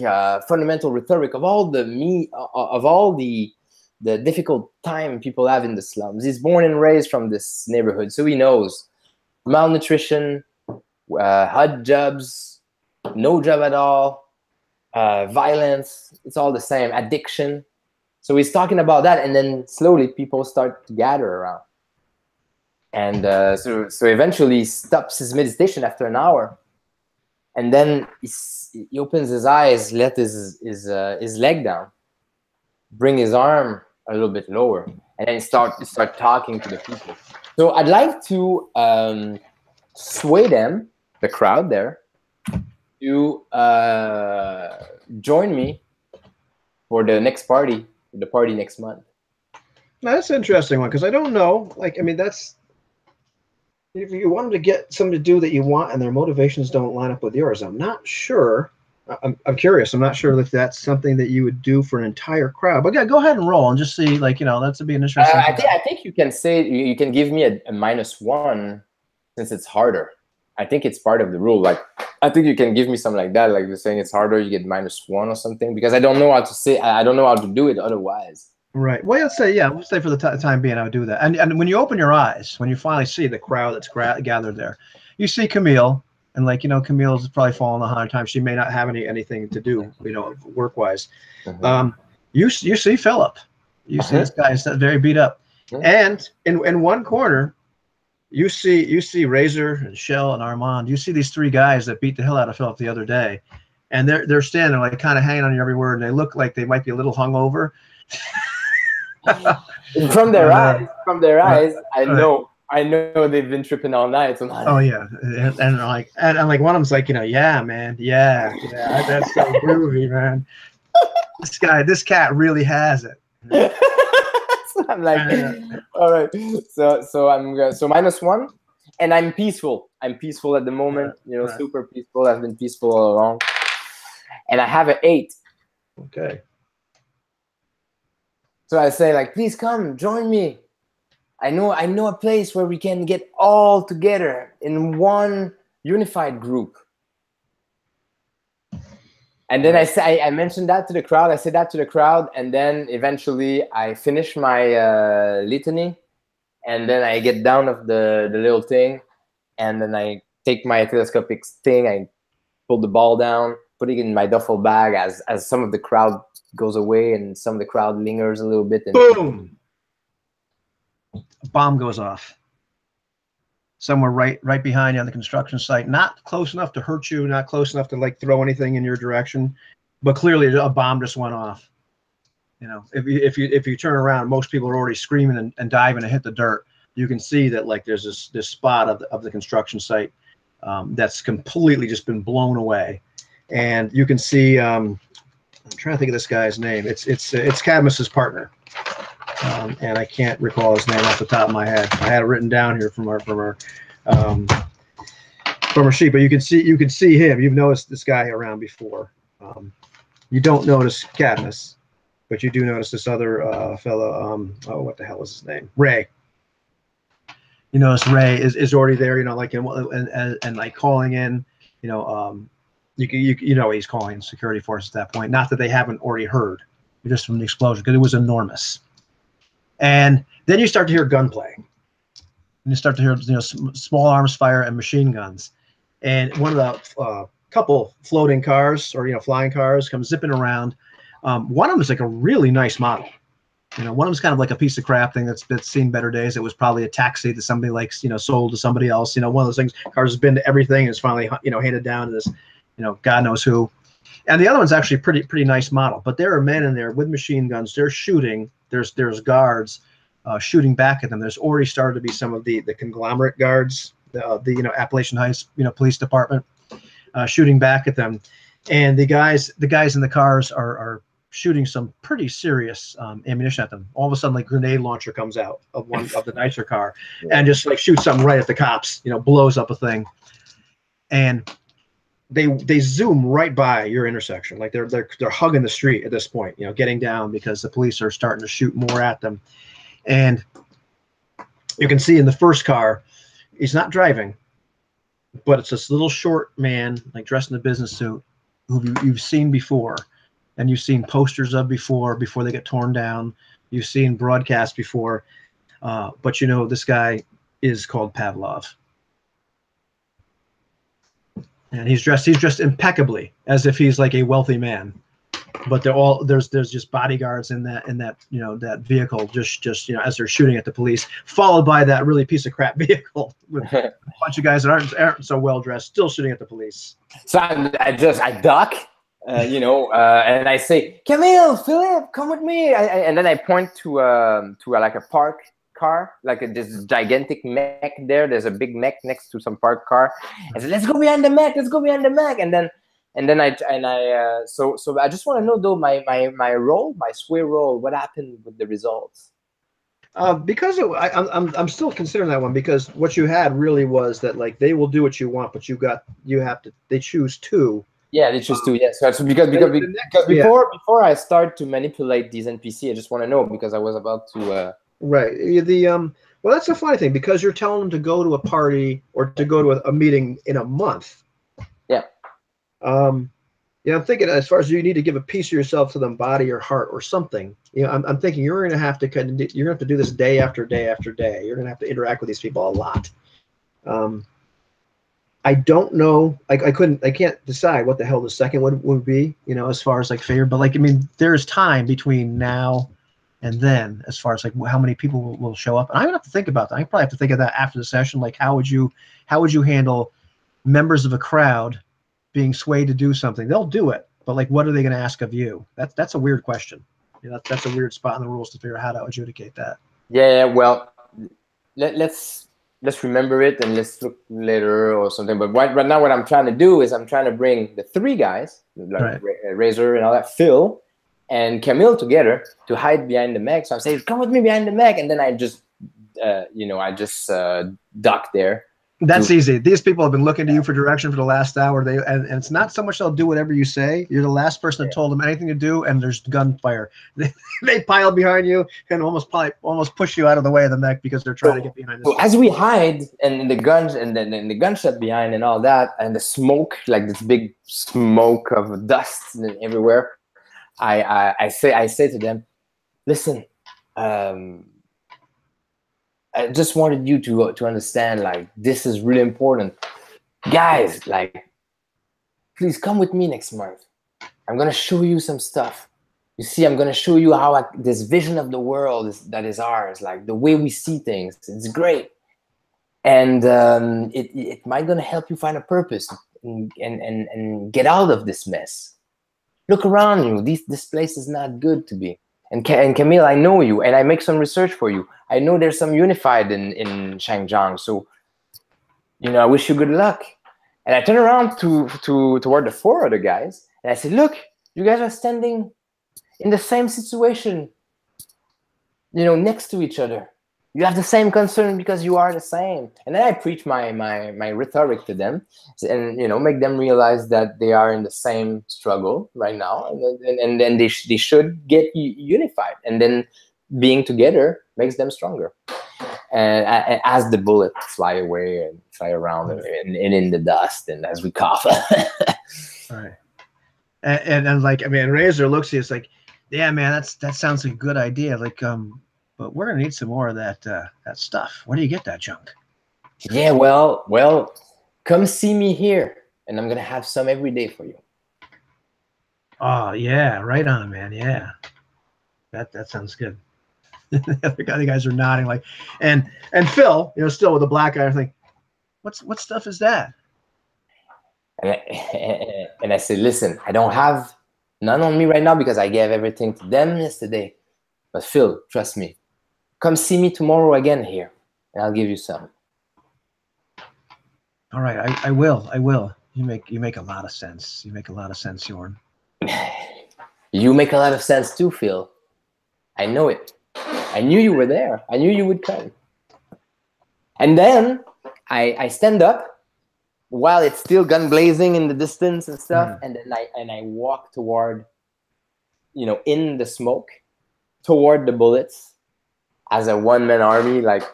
B: fundamental rhetoric of all the difficult time people have in the slums. He's born and raised from this neighborhood, so he knows malnutrition, hard jobs, no job at all, violence, it's all the same, addiction. So he's talking about that, and then slowly people start to gather around. And so eventually he stops his meditation after an hour, and then he opens his eyes, let his leg down, bring his arm a little bit lower, and then start talking to the people. So I'd like to sway them, the crowd there, to join me for the next party, the party next month.
A: That's an interesting one, because I don't know. Like, I mean, that's, if you want them to get something to do that you want and their motivations don't line up with yours, I'm not sure. I'm curious. I'm not sure if that's something that you would do for an entire crowd. But yeah, go ahead and roll and just see, like, you know, that's to be an interesting.
B: I think you can say, you can give me a -1 since it's harder. I think it's part of the rule. Like, I think you can give me something like that, like you're saying it's harder, you get -1 or something, because I don't know how to say, I don't know how to do it otherwise.
A: Right. Well, let's say, yeah, let's say for the time being, I would do that. And when you open your eyes, when you finally see the crowd that's gathered there, you see Camille, and, like, you know, Camille's probably fallen 100 times. She may not have anything to do, you know, work-wise. You see Philip. You see this guy is very beat up. And in one corner, you see Razor and Shell and Armand. You see these three guys that beat the hell out of Philip the other day, and they're standing, like, kind of hanging on your every word, and they look like they might be a little hungover.
B: From their eyes, I know they've been tripping all night. So
A: oh yeah, and like one of them's like, you know, yeah, man, yeah, that's so groovy, man. This cat really has it.
B: So I'm like, all right, so I'm -1, and I'm peaceful. I'm peaceful at the moment, you know, super peaceful. I've been peaceful all along, and I have an 8.
A: Okay.
B: So I say, like, please come join me. I know a place where we can get all together in one unified group. And then I mentioned that to the crowd. I said that to the crowd, and then eventually I finish my litany, and then I get down of the little thing, and then I take my telescopic thing, I pull the ball down, put it in my duffel bag as some of the crowd goes away and some of the crowd lingers a little bit, and
A: boom, a bomb goes off somewhere right behind you on the construction site, not close enough to hurt you, not close enough to, like, throw anything in your direction, but clearly a bomb just went off. You know, if you turn around, most people are already screaming and diving to hit the dirt. You can see that, like, there's this spot of the construction site that's completely just been blown away. and you can see. I'm trying to think of this guy's name. It's Cadmus's partner, and I can't recall his name off the top of my head. I had it written down here from our sheet, but you can see him. You've noticed this guy around before. You don't notice Cadmus, but you do notice this other fellow. Oh, what the hell is his name? Ray. You notice Ray is already there. You know, like and like calling in. You know, you know he's calling security force at that point. Not that they haven't already heard, just from the explosion, because it was enormous. And then you start to hear gunplay. And you start to hear, you know, small arms fire and machine guns. And one of the couple floating cars, or, you know, flying cars, comes zipping around. One of them is like a really nice model. You know, one of them's kind of like a piece of crap thing that's seen better days. It was probably a taxi that somebody likes, you know, sold to somebody else. You know, one of those things. Cars has been to everything and is finally, you know, handed down to this, you know, God knows who. And the other one's actually pretty nice model. But there are men in there with machine guns. They're shooting. There's guards shooting back at them. There's already started to be some of the conglomerate guards, the you know, Appalachian Heights, you know, police department, shooting back at them. And the guys in the cars are shooting some pretty serious ammunition at them. All of a sudden, like, grenade launcher comes out of one of the nicer car and just like shoots something right at the cops, you know, blows up a thing. And they zoom right by your intersection. Like they're hugging the street at this point, you know, getting down because the police are starting to shoot more at them. And you can see in the first car, he's not driving, but it's this little short man, like dressed in a business suit, who you've seen before. And you've seen posters of before they get torn down. You've seen broadcasts before, but you know this guy is called Pavlov, and he's dressed impeccably, as if he's like a wealthy man. But there's just bodyguards in that you know, that vehicle, just you know, as they're shooting at the police, followed by that really piece of crap vehicle with a bunch of guys that aren't so well dressed, still shooting at the police.
B: So I duck. You know, and I say, Camille, Philip, come with me. And then I point to like a park car, like this gigantic mech there. There's a big mech next to some parked car. I said, let's go behind the mech. Let's go behind the mech. And then so I just want to know, though, my role, my sway role, what happened with the results?
A: Because I'm still considering that one, because what you had really was that, like, they will do what you want, but they choose two.
B: Yeah, they choose to. Yes, so because before I start to manipulate these NPC, I just want to know, because I was about to.
A: Right. Well, that's a funny thing, because you're telling them to go to a party or to go to a meeting in a month.
B: Yeah.
A: Yeah, I'm thinking, as far as you need to give a piece of yourself to them, body or heart or something. You know, I'm thinking you're going to have to do this day after day after day. You're going to have to interact with these people a lot. I don't know. I can't decide what the hell the second would be, you know, as far as like favorite. But like, I mean, there's time between now and then, as far as like how many people will show up. And I'm gonna have to think about that. I probably have to think of that after the session. Like, how would you handle members of a crowd being swayed to do something? They'll do it, but like, what are they going to ask of you? That's a weird question. You know, that's a weird spot in the rules to figure out how to adjudicate that.
B: Yeah. Well, let's remember it and let's look later or something. But right now, what I'm trying to do is I'm trying to bring the three guys, like
A: right,
B: Razor and all that, Phil and Camille, together to hide behind the mech. So I'm saying, come with me behind the mech, and then I just, duck there.
A: That's easy. These people have been looking to you for direction for the last hour. And it's not so much they'll do whatever you say. You're the last person that told them anything to do, and there's gunfire. They pile behind you and almost push you out of the way of the mech because they're trying to get behind this.
B: So as we hide, and the guns, and then the gunshot behind, and all that, and the smoke, like this big smoke of dust everywhere, I say to them, listen, I just wanted you to understand, like, this is really important, guys. Like, please come with me next month. I'm gonna show you some stuff. You see, I'm gonna show you how this vision of the world that is ours, like the way we see things. It's great, and it might gonna help you find a purpose and get out of this mess. Look around you. This place is not good to be. And Camille, I know you, and I make some research for you. I know there's some unified in Shangjiang, so, you know, I wish you good luck. And I turn around toward the 4 other guys, and I said, look, you guys are standing in the same situation, next to each other. You have the same concern because you are the same. And then I preach my rhetoric to them, and make them realize that they are in the same struggle right now, and then they should get unified. And then being together makes them stronger. And as the bullets fly away and fly around and in the dust, and as we cough.
A: Right. And like, I mean, Razor looks at you, it's like, yeah, man, that sounds like a good idea. Like, but we're gonna need some more of that stuff. Where do you get that junk?
B: Yeah, well, come see me here, and I'm gonna have some every day for you.
A: Oh yeah, right on, man. Yeah, that sounds good. The other guys are nodding, like, and Phil, still with the black eye, I think, what stuff is that?
B: And I said, listen, I don't have none on me right now because I gave everything to them yesterday. But Phil, trust me, come see me tomorrow again here, and I'll give you some.
A: All right, I will. You make a lot of sense. You make a lot of sense, Yorn.
B: You make a lot of sense too, Phil. I know it. I knew you were there. I knew you would come. And then I stand up while it's still gun blazing in the distance and stuff, and then I walk toward, in the smoke, toward the bullets, as a one-man army, like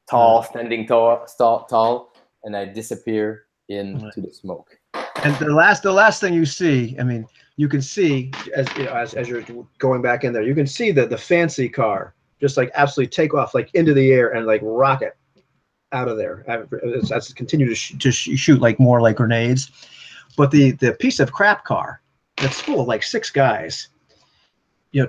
B: standing tall, and I disappear into the smoke.
A: And the last thing you see, I mean, you can see as you're going back in there, you can see the fancy car just like absolutely take off like into the air and like rocket out of there as it continue to shoot like more like grenades. But the piece of crap car that's full of like 6 guys,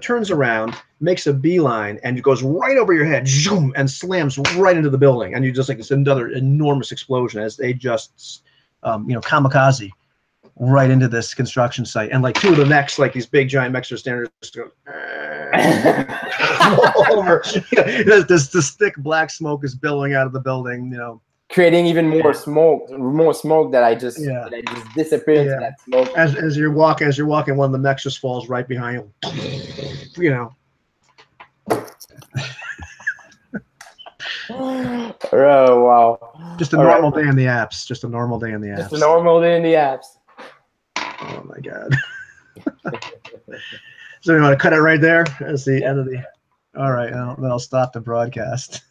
A: turns around, makes a beeline, and it goes right over your head, zoom, and slams right into the building. And you just like, it's another enormous explosion as they just, kamikaze right into this construction site. And like 2 of the mechs, like these big giant mechs are standing just go, over. This thick black smoke is billowing out of the building,
B: creating even more smoke that I just disappear into that smoke.
A: As you're walking, one of the mechs just falls right behind you.
B: Oh wow!
A: Just a normal day in the apps. Just a normal day in the apps.
B: Just a normal day in the apps.
A: Oh my god! So you want to cut it right there as the end of the. All right, then I'll stop the broadcast.